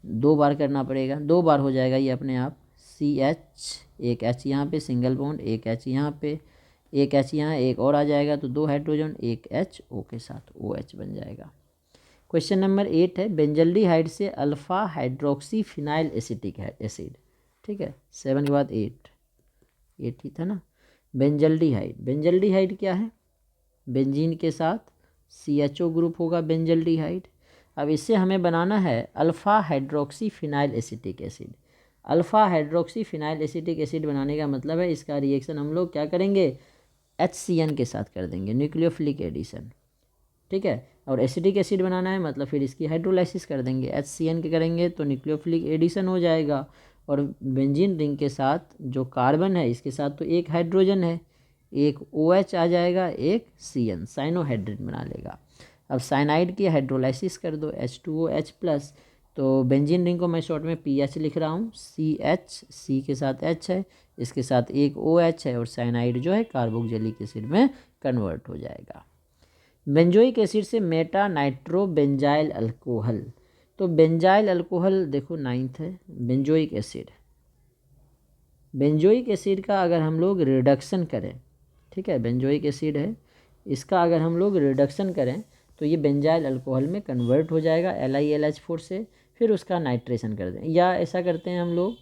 2 बार करना पड़ेगा, 2 बार हो जाएगा ये अपने आप, CH, एक H यहाँ पे सिंगल बॉन्ड, एक H यहाँ पे, एक H यहाँ, एक और आ जाएगा, तो 2 हाइड्रोजन, एक H O के साथ OH बन जाएगा। क्वेश्चन नंबर 8 है, बेंजल्डिहाइड से alpha hydroxy phenyl acetic acid, ठीक है। 7 के बाद 8 ही था ना। बेंजल्डिहाइड, बेंजल्डिहाइड क्या है, बेंजीन के साथ CHO ग्रुप होगा बेंजल्डिहाइड। अब इससे हमें बनाना है alpha hydroxy phenyl acetic acid. Alpha hydroxy phenyl acetic acid बनाने का मतलब है, इसका रिएक्शन हम लोग क्या करेंगे, HCN के साथ कर देंगे, न्यूक्लियोफिलिक एडिशन, ठीक है। और एसिटिक एसिड बनाना है मतलब फिर इसकी हाइड्रोलाइसिस कर देंगे, HCN के करेंगे तो न्यूक्लियोफिलिक एडिशन हो जाएगा, और बेंजीन रिंग के साथ जो कार्बन है इसके साथ तो एक हाइड्रोजन है, एक OH आ जाएगा, एक CN, साइनोहाइड्रेट बना लेगा। अब साइनाइड की हाइड्रोलाइसिस कर दो, H2OH+, तो बेंजीन रिंग को मैं शॉर्ट में PH लिख रहा हूँ, CH, C के साथ H है, इसके साथ एक OH है, और साइनाइड जो है कार्बोक्जिलिक एसिड में कन्वर्ट हो जाएगा। बेंजोइक एसिड से मेटा नाइट्रो बेंजाइल अल्कोहल, तो बेंजाइल अल्कोहल देखो 9th है, बेंजोइक एसिड, बेंजोइक एसिड का अगर हम लोग रिडक्शन करें, ठीक है, बेंजोइक एसिड है, इसका अगर हम लोग रिडक्शन करें तो ये बेंजाइल अल्कोहल में कन्वर्ट हो जाएगा LiLH4 से, फिर उसका नाइट्रेशन कर दें, या ऐसा करते हैं हम लोग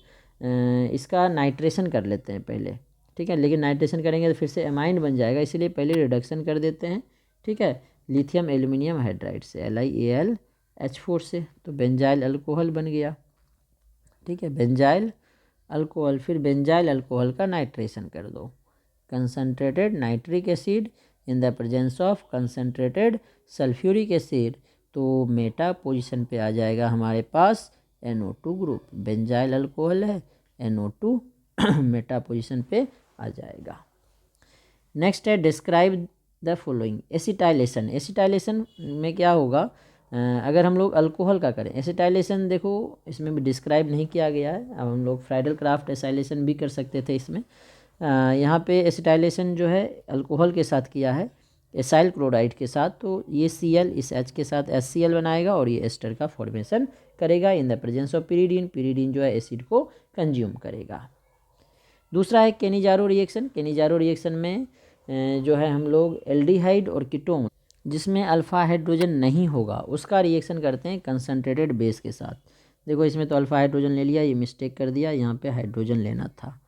इसका नाइट्रेशन कर लेते हैं पहले, ठीक है, लेकिन नाइट्रेशन करेंगे तो फिर से एमाइन बन जाएगा, इसलिए पहले रिडक्शन कर देते हैं, ठीक है, लिथियम एल्यूमिनियम हाइड्राइड से LiAlH4 से, तो बेंजाइल अल्कोहल बन गया, ठीक है, बेंजाइल अल्कोहल। फिर बेंजाइल अल्कोहल का नाइट्रेशन कर दो, concentrated nitric acid in the presence of concentrated sulphuric acid, तो मेटा पोजीशन पे आ जाएगा हमारे पास NO2 ग्रुप, बेंजाइल अल्कोहल है, NO2 मेटा पोजीशन पे आ जाएगा। नेक्स्ट है describe the following, acetylation. Acetylation में क्या होगा, अगर हम लोग अल्कोहल का करें एसिटाइलेशन, देखो इसमें भी डिस्क्राइब नहीं किया गया है। अब हम लोग फ्राइडल क्राफ्ट एसाइलेशन भी कर सकते थे इसमें। यहाँ पे एसिटाइलेशन जो है अल्कोहल के साथ किया है, एसाइल क्लोराइड के साथ, तो ये Cl इस H के साथ HCl बनाएगा और ये एस्टर का फॉर्मेशन करेगा in the presence of pyridine. Pyridine जो है एसिड को कंज्यूम करेगा। दूसरा है केनिजारो रिएक्शन। केनिजारो रिएक्शन में जो है हम लोग एल्डिहाइड और कीटोन जिसमें अल्फ़ा हाइड्रोजन नहीं होगा उसका रिएक्शन करते हैं कंसनट्रेटेड बेस के साथ। देखो इसमें तो अल्फ़ा हाइड्रोजन ले लिया, ये मिस्टेक कर दिया, यहाँ पे हाइड्रोजन लेना था,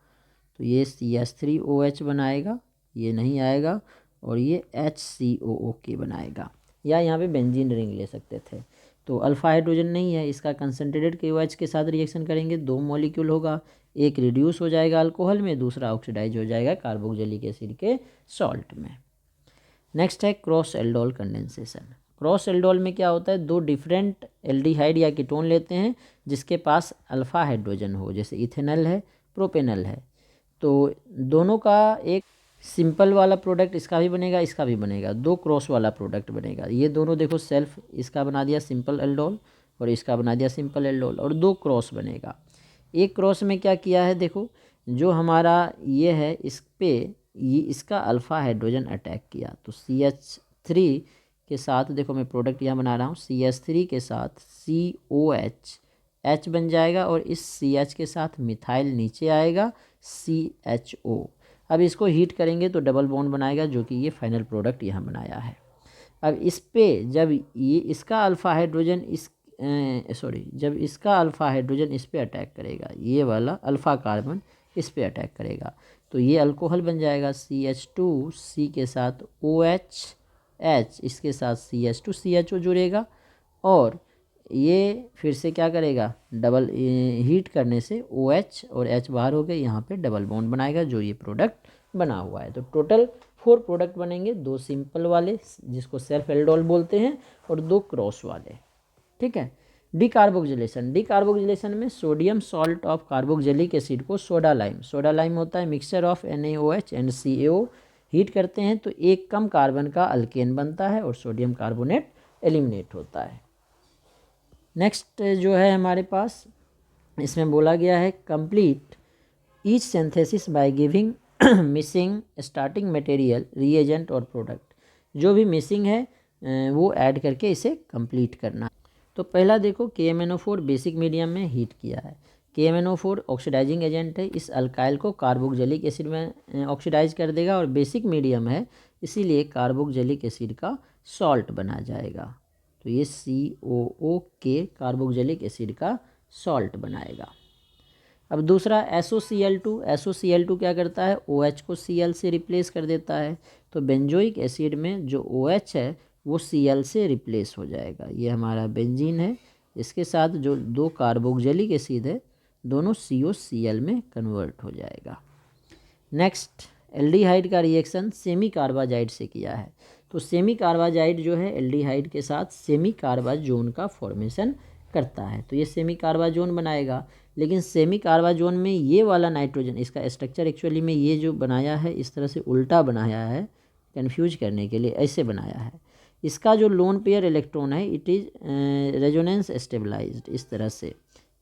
तो ये CH3OH बनाएगा, ये नहीं आएगा, और ये HCOOK बनाएगा, या यहाँ पे बेंजीन रिंग ले सकते थे। तो अल्फ़ा हाइड्रोजन नहीं है, इसका कंसनट्रेटेड KOH के साथ रिएक्शन करेंगे, 2 मॉलिक्यूल होगा, एक रिड्यूस हो जाएगा अल्कोहल में, दूसरा ऑक्सीडाइज हो जाएगा कार्बोक्सिलिक एसिड के सॉल्ट में। नेक्स्ट है cross aldol condensation. Cross aldol में क्या होता है, 2 डिफरेंट एल्डिहाइड या कीटोन लेते हैं जिसके पास अल्फ़ा हाइड्रोजन हो, जैसे इथेनॉल है, प्रोपेनॉल है, तो दोनों का एक सिंपल वाला प्रोडक्ट इसका भी बनेगा, इसका भी बनेगा, 2 क्रॉस वाला प्रोडक्ट बनेगा। ये दोनों देखो सेल्फ इसका बना दिया सिंपल एल्डोल और इसका बना दिया सिंपल एल्डोल, और 2 क्रॉस बनेगा। एक क्रॉस में क्या किया है, देखो जो हमारा ये है इस पे ये इसका अल्फ़ा हाइड्रोजन अटैक किया, तो CH3 के साथ, देखो मैं प्रोडक्ट यहाँ बना रहा हूँ, CH3 के साथ COH H बन जाएगा, और इस CH के साथ मिथाइल नीचे आएगा CHO। अब इसको हीट करेंगे तो डबल बॉन्ड बनाएगा, जो कि ये फाइनल प्रोडक्ट यहाँ बनाया है। अब इस पे जब ये इसका अल्फ़ा हाइड्रोजन जब इसका अल्फ़ा हाइड्रोजन इस पे अटैक करेगा, ये वाला अल्फ़ा कार्बन इस पे अटैक करेगा, तो ये अल्कोहल बन जाएगा, CH2 C के साथ OH H, इसके साथ CH2 CHO जुड़ेगा, और ये फिर से क्या करेगा, डबल हीट करने से OH और H बाहर हो गए, यहाँ पे डबल बॉन्ड बनाएगा, जो ये प्रोडक्ट बना हुआ है। तो टोटल 4 प्रोडक्ट बनेंगे, 2 सिंपल वाले जिसको सेल्फ एल्डोल बोलते हैं और 2 क्रॉस वाले। ठीक है। डिकार्बोक्सिलेशन। डिकार्बोक्सिलेशन में sodium salt of carboxylic acid को सोडा लाइम होता है mixture of NaOH and CaO, heat करते हैं तो एक कम कार्बन का अल्केन बनता है और सोडियम कार्बोनेट एलिमिनेट होता है। नेक्स्ट जो है हमारे पास, इसमें बोला गया है complete each synthesis by giving missing starting material reagent और प्रोडक्ट। जो भी मिसिंग है वो ऐड करके इसे कंप्लीट करना। तो पहला देखो KMnO4 बेसिक मीडियम में हीट किया है। KMnO4 ऑक्सीडाइजिंग एजेंट है, इस अल्काइल को कार्बोक्सिलिक एसिड में ऑक्सीडाइज कर देगा, और बेसिक मीडियम है इसीलिए कार्बोक्सिलिक एसिड का सॉल्ट बना जाएगा, तो ये COOK कार्बोक्सिलिक एसिड का सॉल्ट बनाएगा। अब दूसरा SOCl2 क्या करता है, OH को Cl से रिप्लेस कर देता है, तो बेंजोइक एसिड में जो OH है वो Cl से रिप्लेस हो जाएगा। ये हमारा बेंजीन है, इसके साथ जो 2 कार्बोक्सिलिक एसिड है दोनों COCl में कन्वर्ट हो जाएगा। नेक्स्ट एल्डिहाइड का रिएक्शन सेमी कार्बाजाइड से किया है, तो सेमी कार्बाजाइड जो है एल्डिहाइड के साथ सेमी कार्बाजोन का फॉर्मेशन करता है, तो ये सेमी कार्बाजोन बनाएगा। लेकिन सेमी कार्बाजोन में ये वाला नाइट्रोजन, इसका स्ट्रक्चर एक्चुअली में ये जो बनाया है इस तरह से उल्टा बनाया है, कन्फ्यूज करने के लिए ऐसे बनाया है। इसका जो लोन पेयर इलेक्ट्रॉन है इट इज़ रेजोनेंस स्टेबलाइज्ड, इस तरह से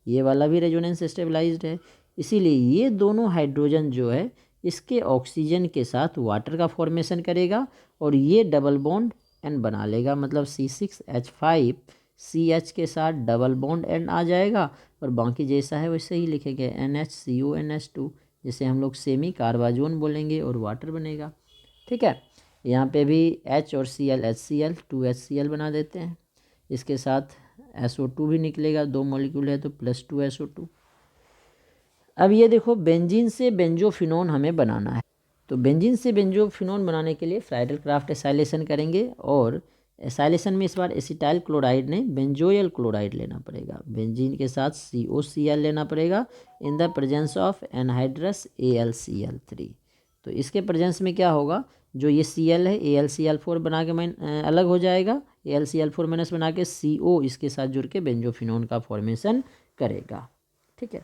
ये वाला भी रेजोनेंस स्टेबलाइज्ड है, इसीलिए ये दोनों हाइड्रोजन जो है इसके ऑक्सीजन के साथ वाटर का फॉर्मेशन करेगा, और ये डबल बॉन्ड N बना लेगा, मतलब C6H5 CH के साथ डबल बॉन्ड N आ जाएगा, और बाकी जैसा है वैसे ही लिखेंगे NHCONH2, जिसे हम लोग सेमी कार्बाजोन बोलेंगे, और वाटर बनेगा। ठीक है। यहाँ पे भी H और Cl HCl 2HCl बना देते हैं, इसके साथ SO2 भी निकलेगा, 2 मॉलिक्यूल है तो +2 SO2। अब ये देखो बेंजीन से बेंजोफिनोन हमें बनाना है, तो बेंजीन से बेंजोफिनोन बनाने के लिए फ्राइडल क्राफ्ट एसाइलेशन करेंगे, और एसाइलेशन में इस बार एसिटाइल क्लोराइड नहीं बेंजोयल क्लोराइड लेना पड़ेगा, बेंजीन के साथ COCl लेना पड़ेगा in the presence of anhydrous AlCl3। तो इसके प्रेजेंस में क्या होगा, जो ये Cl है AlCl4 बना के अलग हो जाएगा, AlCl4 बना के CO इसके साथ जुड़ के बेंजोफिनोन का फॉर्मेशन करेगा। ठीक है।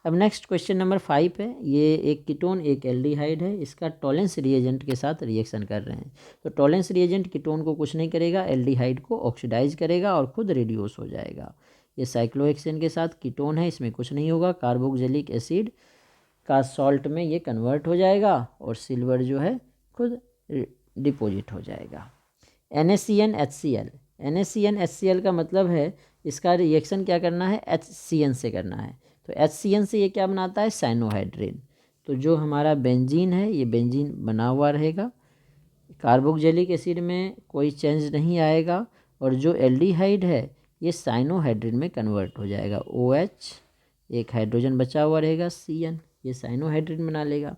अब नेक्स्ट क्वेश्चन नंबर 5 है। ये एक कीटोन एक एल्डिहाइड है, इसका टॉलेंस रिएजेंट के साथ रिएक्शन कर रहे हैं। तो टॉलेंस रिएजेंट कीटोन को कुछ नहीं करेगा, एल्डिहाइड को ऑक्सीडाइज करेगा और खुद रिड्यूस हो जाएगा। ये साइक्लोहेक्सेन के साथ कीटोन है, इसमें कुछ नहीं होगा, कार्बोक्सिलिक एसिड का सॉल्ट में ये कन्वर्ट हो जाएगा और सिल्वर जो है खुद डिपॉजिट हो जाएगा। NaCN HCl, NaCN HCl का मतलब है इसका रिएक्शन क्या करना है, HCN से करना है। तो HCN से ये क्या बनाता है, साइनोहाइड्रिन। तो जो हमारा बेंजीन है ये बेंजीन बना हुआ रहेगा, कार्बोक्सिलिक एसिड में कोई चेंज नहीं आएगा और जो एल्डिहाइड है ये साइनोहाइड्रिन में कन्वर्ट हो जाएगा। OH, एक हाइड्रोजन बचा हुआ रहेगा CN, ये साइनोहाइड्रिन बना लेगा।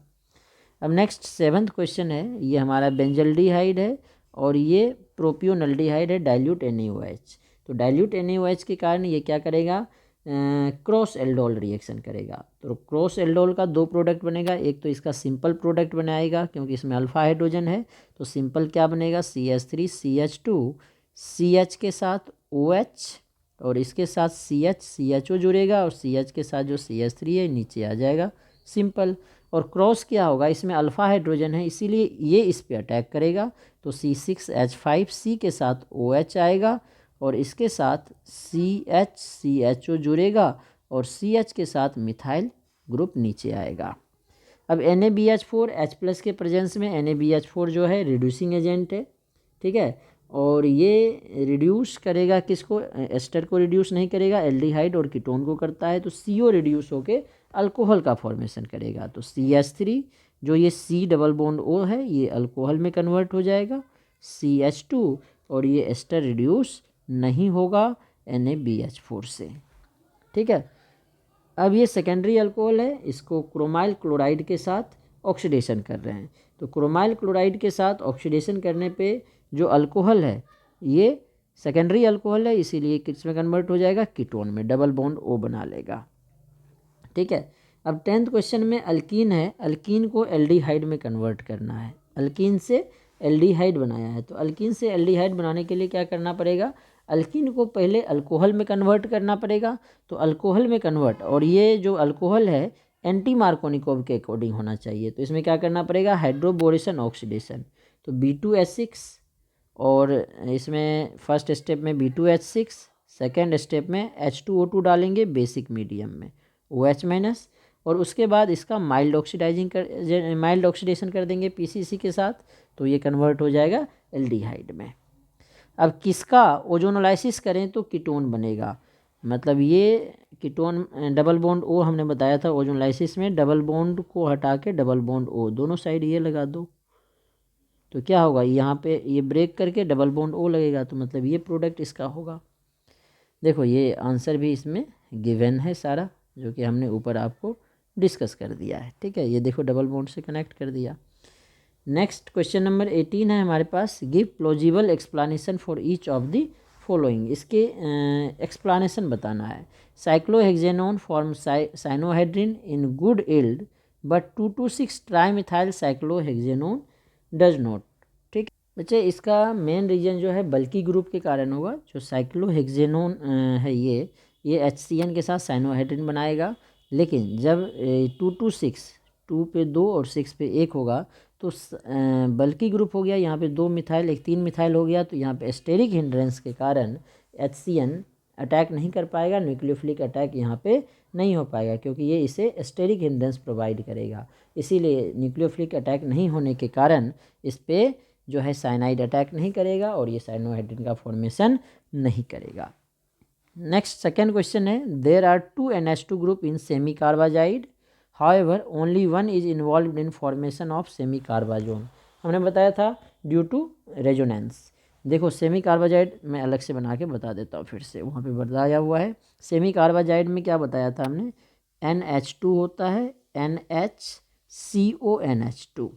अब नेक्स्ट 7th क्वेश्चन है। ये हमारा बेंजल्डिहाइड है और ये प्रोपियोनल्डिहाइड है, डाइल्यूट NaOH। तो डाइल्यूट NaOH के कारण ये क्या करेगा, क्रॉस एल्डोल रिएक्शन करेगा। तो क्रॉस एल्डोल का 2 प्रोडक्ट बनेगा, एक तो इसका सिंपल प्रोडक्ट बनाएगा क्योंकि इसमें अल्फा हाइड्रोजन है। तो सिंपल क्या बनेगा, CH3 CH2 CH के साथ OH और इसके साथ CHO जुड़ेगा और CH के साथ जो CH3 है नीचे आ जाएगा, सिंपल। और क्रॉस क्या होगा, इसमें अल्फा हाइड्रोजन है इसीलिए ये इस पे अटैक करेगा। तो C6H5C के साथ OH आएगा और इसके साथ CHO जुड़ेगा और CH के साथ मिथाइल ग्रुप नीचे आएगा। अब NaBH4 H+ के प्रेजेंस में NaBH4 जो है रिड्यूसिंग एजेंट है, ठीक है, और ये रिड्यूस करेगा किसको, एस्टर को रिड्यूस नहीं करेगा, एल्डिहाइड और कीटोन को करता है। तो CO रिड्यूस होके अल्कोहल का फॉर्मेशन करेगा। तो CH3 जो ये C डबल बॉन्ड O है ये अल्कोहल में कन्वर्ट हो जाएगा, CH2 और ये एस्टर रिड्यूस नहीं होगा NaBH4 से, ठीक है। अब ये सेकेंडरी अल्कोहल है, इसको क्रोमाइल क्लोराइड के साथ ऑक्सीडेशन कर रहे हैं। तो क्रोमाइल क्लोराइड के साथ ऑक्सीडेशन करने पे जो अल्कोहल है ये सेकेंडरी अल्कोहल है, इसीलिए किस में कन्वर्ट हो जाएगा, कीटोन में, डबल बॉन्ड O बना लेगा, ठीक है। अब 10th क्वेश्चन में अल्कीन है, अल्कीन को एल्डिहाइड में कन्वर्ट करना है। अल्कीन से एल्डिहाइड बनाया है, तो अल्कीन से एल्डिहाइड बनाने के लिए क्या करना पड़ेगा, अल्कीन को पहले अल्कोहल में कन्वर्ट करना पड़ेगा। तो अल्कोहल में कन्वर्ट, और ये जो अल्कोहल है एंटी मार्कोनिकोव के अकॉर्डिंग होना चाहिए। तो इसमें क्या करना पड़ेगा, हाइड्रोबोरेशन ऑक्सीडेशन। तो B2H6 और इसमें फर्स्ट स्टेप में B2H6, सेकेंड स्टेप में H2O2 डालेंगे बेसिक मीडियम में OH-, और उसके बाद इसका माइल्ड ऑक्सीडेशन कर देंगे PCC के साथ। तो ये कन्वर्ट हो जाएगा एल्डिहाइड में। अब किसका ओजोनोलाइसिस करें तो कीटोन बनेगा, मतलब ये कीटोन डबल बॉन्ड O हमने बताया था ओजोनोलाइसिस में, डबल बॉन्ड को हटा के डबल बॉन्ड O दोनों साइड ये लगा दो। तो क्या होगा, यहाँ पे ये ब्रेक करके डबल बॉन्ड O लगेगा, तो मतलब ये प्रोडक्ट इसका होगा। देखो ये आंसर भी इसमें गिवन है सारा, जो कि हमने ऊपर आपको डिस्कस कर दिया है, ठीक है। ये देखो डबल बॉन्ड से कनेक्ट कर दिया। नेक्स्ट क्वेश्चन नंबर 18 है हमारे पास। Give plausible explanation for each of the following, इसके एक्सप्लेनेशन बताना है। Cyclohexanone form cyanohydrin in good yield but 2,2,6 trimethyl cyclohexanone does not, ठीक बच्चे। इसका मेन रीजन जो है बल्कि ग्रुप के कारण होगा। जो साइक्लोहेक्सेनोन है ये HCN के साथ साइनोहाइड्रिन बनाएगा, लेकिन जब 2,2,6 2 पे 2 और 6 पे 1 होगा तो बल्कि ग्रुप हो गया, यहाँ पे 2 मिथाइल 1 3 मिथाइल हो गया। तो यहाँ पे एस्टेरिक हिंड्रेंस के कारण HCN अटैक नहीं कर पाएगा, न्यूक्लियोफिलिक अटैक यहाँ पे नहीं हो पाएगा, क्योंकि ये इसे एस्टेरिक हिंड्रेंस प्रोवाइड करेगा। इसीलिए न्यूक्लियोफिलिक अटैक नहीं होने के कारण इस पर जो है साइनाइड अटैक नहीं करेगा और ये साइनोहाइड्रिन का फॉर्मेशन नहीं करेगा। नेक्स्ट सेकेंड क्वेश्चन है। There are 2 NH2 group in semicarbazide, however only one is involve in formation of semicarbazone. हमने बताया था ड्यू टू रेजोनेंस। देखो सेमी कार्बाजाइड मैं अलग से बना के बता देता हूँ, फिर से वहाँ पे बताया हुआ है। सेमी कार्बाजाइड में क्या बताया था हमने, NH2 होता है, NHCONH2,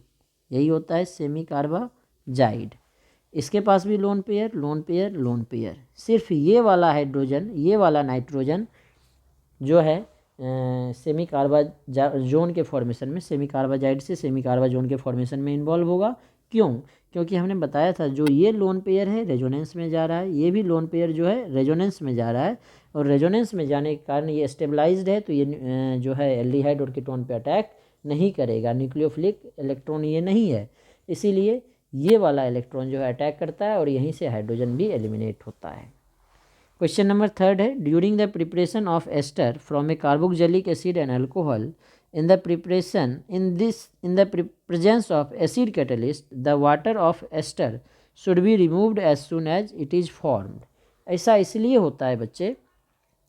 यही होता है सेमी कार्बाजाइड। इसके पास भी lone pair lone pair lone pair, सिर्फ ये वाला हाइड्रोजन ये वाला नाइट्रोजन जो है सेमी कार्बाजोन के फॉर्मेशन में, सेमी कार्बाजाइड से सेमी कार्बाजोन के फॉर्मेशन में इन्वॉल्व होगा। क्यों, क्योंकि हमने बताया था जो ये लोन पेयर है रेजोनेंस में जा रहा है, ये भी लोन पेयर जो है रेजोनेंस में जा रहा है, और रेजोनेंस में जाने के कारण ये स्टेबलाइज्ड है, तो ये जो है एल्डिहाइड और कीटोन पे अटैक नहीं करेगा। न्यूक्लियोफिलिक इलेक्ट्रॉन ये नहीं है, इसीलिए ये वाला इलेक्ट्रॉन जो है अटैक करता है और यहीं से हाइड्रोजन भी एलिमिनेट होता है। क्वेश्चन नंबर 3 है, during the preparation of ester from a carboxylic acid and alcohol in the preparation in the presence of acid catalyst, the water of ester should be removed as soon as it is formed। ऐसा इसलिए होता है बच्चे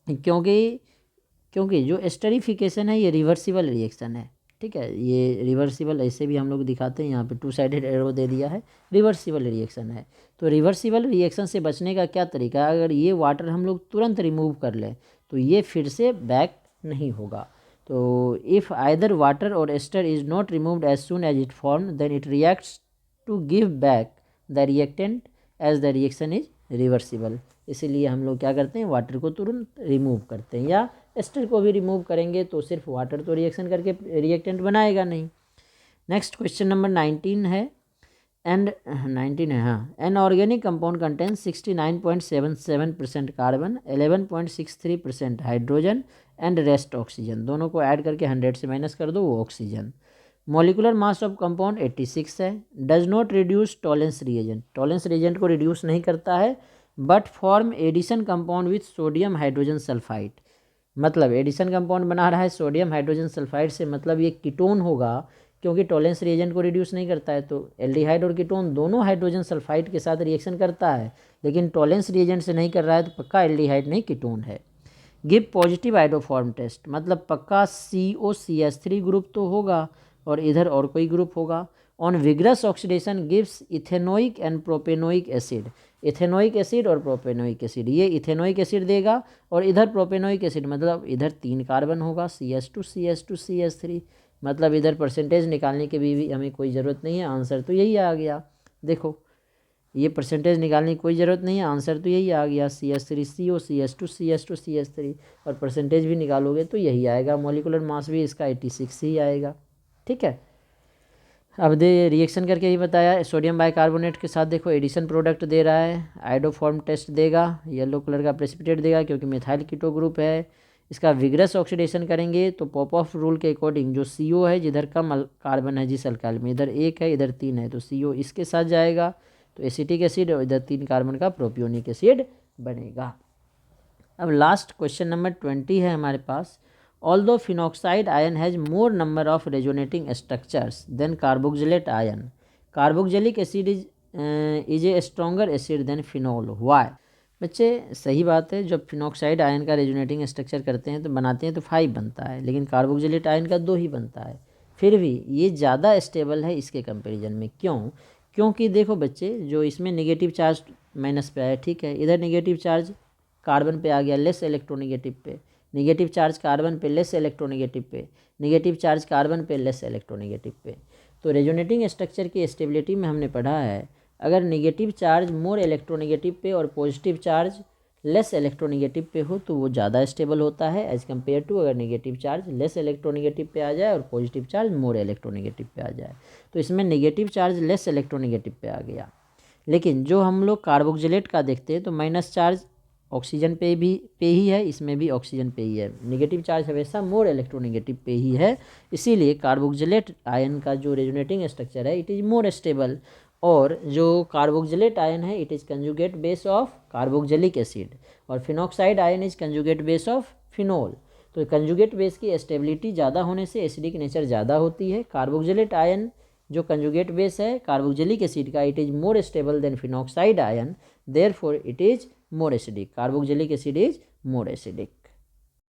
क्योंकि जो एस्टरिफिकेशन है ये रिवर्सिबल रिएक्शन है, ठीक है। ये रिवर्सिबल ऐसे भी हम लोग दिखाते हैं, यहाँ पे 2 साइडेड एरो दे दिया है, रिवर्सिबल रिएक्शन है। तो रिवर्सिबल रिएक्शन से बचने का क्या तरीका है, अगर ये वाटर हम लोग तुरंत रिमूव कर लें तो ये फिर से बैक नहीं होगा। तो इफ़ आइदर वाटर और ester is not removed as soon as it form then it reacts to give back the reactant as the reaction is reversible. इसीलिए हम लोग क्या करते हैं, वाटर को तुरंत रिमूव करते हैं, या एस्टर को भी रिमूव करेंगे तो सिर्फ वाटर तो रिएक्शन करके रिएक्टेंट बनाएगा नहीं। नेक्स्ट क्वेश्चन नंबर 19 है, an organic compound contains 69.77% carbon, 11.63% hydrogen and rest oxygen. दोनों को ऐड करके 100 से माइनस कर दो, वो oxygen. Molecular mass of compound 86 है। Does not reduce Tollens reagent, Tollens reagent को रिड्यूस नहीं करता है, but form addition compound with sodium hydrogen sulphide. मतलब एडिशन कंपाउंड बना रहा है सोडियम हाइड्रोजन सल्फाइड से, मतलब ये कीटोन होगा, क्योंकि टॉलेंस रिएजेंट को रिड्यूस नहीं करता है। तो एल्डिहाइड और कीटोन दोनों हाइड्रोजन सल्फाइड के साथ रिएक्शन करता है, लेकिन टॉलेंस रिएजेंट से नहीं कर रहा है, तो पक्का एल्डिहाइड नहीं कीटोन है। गिव पॉजिटिव आइडोफॉर्म टेस्ट, मतलब पक्का COCH3 ग्रुप तो होगा और इधर और कोई ग्रुप होगा। On vigorous oxidation gives ethanoic and propanoic acid, ethanoic acid और प्रोपेनोइक एसिड, ये इथेनोइक एसिड देगा और इधर प्रोपेनोइक एसिड, मतलब इधर 3 कार्बन होगा, CH2 CH2 CH3, मतलब इधर परसेंटेज निकालने की भी हमें कोई ज़रूरत नहीं है, आंसर तो यही आ गया। देखो ये परसेंटेज निकालने की कोई ज़रूरत नहीं है, आंसर तो यही आ गया, CH3 CO CH2 CH2 CH3, और परसेंटेज भी निकालोगे तो यही आएगा। मॉलिकुलर मास भी इसका 86 ही आएगा, ठीक है। अब रिएक्शन करके ही बताया, सोडियम बाइकार्बोनेट के साथ देखो एडिशन प्रोडक्ट दे रहा है, आइडोफॉर्म टेस्ट देगा, येलो कलर का प्रेसिपिटेट देगा क्योंकि मिथाइल कीटो ग्रुप है। इसका विग्रस ऑक्सीडेशन करेंगे तो पॉपऑफ रूल के अकॉर्डिंग जो CO है, जिधर कम कार्बन है जिस अल्काइल में, इधर 1 है इधर 3 है, तो CO इसके साथ जाएगा, तो एसिटिक एसिड, और इधर 3 कार्बन का प्रोपियोनिक एसिड बनेगा। अब लास्ट क्वेश्चन नंबर 20 है हमारे पास। Although phenoxide ion has more number of resonating structures than carboxylate ion, carboxylic acid is a stronger acid than phenol, why. बच्चे सही बात है, जब फिनॉक्साइड आयन का रेजोनेटिंग स्ट्रक्चर करते हैं तो बनाते हैं तो 5 बनता है, लेकिन कार्बोक्सिलेट आयन का 2 ही बनता है। फिर भी ये ज़्यादा स्टेबल है इसके कंपेरिजन में, क्यों? क्योंकि देखो बच्चे, जो इसमें नेगेटिव चार्ज माइनस पे आया, ठीक है, इधर नेगेटिव चार्ज कार्बन पे आ गया लेस इलेक्ट्रोनेगेटिव पे, नेगेटिव चार्ज कार्बन पे लेस इलेक्ट्रोनेगेटिव पे, नेगेटिव चार्ज कार्बन पे लेस इलेक्ट्रोनेगेटिव पे। तो रेजोनेटिंग स्ट्रक्चर की स्टेबिलिटी में हमने पढ़ा है, अगर नेगेटिव चार्ज मोर इलेक्ट्रोनेगेटिव पे और पॉजिटिव चार्ज लेस इलेक्ट्रोनेगेटिव पे हो तो वो ज़्यादा स्टेबल होता है एज कम्पेयर टू अगर नेगेटिव चार्ज लेस इलेक्ट्रोनेगेटिव पे आ जाए और पॉजिटिव चार्ज मोर इलेक्ट्रोनेगेटिव पे आ जाए। तो इसमें नेगेटिव चार्ज लेस इलेक्ट्रोनेगेटिव पे आ गया। लेकिन जो हम लोग कार्बोक्सिलेट का देखते हैं तो माइनस चार्ज ऑक्सीजन पे ही है, इसमें भी ऑक्सीजन पे ही है, नेगेटिव चार्ज हमेशा मोर इलेक्ट्रोनेगेटिव पे ही है, इसीलिए कार्बोक्सिलेट आयन का जो रेजोनेटिंग स्ट्रक्चर है इट इज़ मोर स्टेबल। और जो कार्बोक्सिलेट आयन है it is conjugate base of carboxylic acid, और phenoxide ion is conjugate base of phenol. तो कंजुगेट बेस की स्टेबिलिटी ज़्यादा होने से एसिडिक नेचर ज़्यादा होती है। कार्बोक्सिलेट आयन जो कंजुगेट बेस है कार्बोक्सिलिक एसिड का, it is more stable than phenoxide ion, therefore it is more acidic, carboxylic acid is more acidic.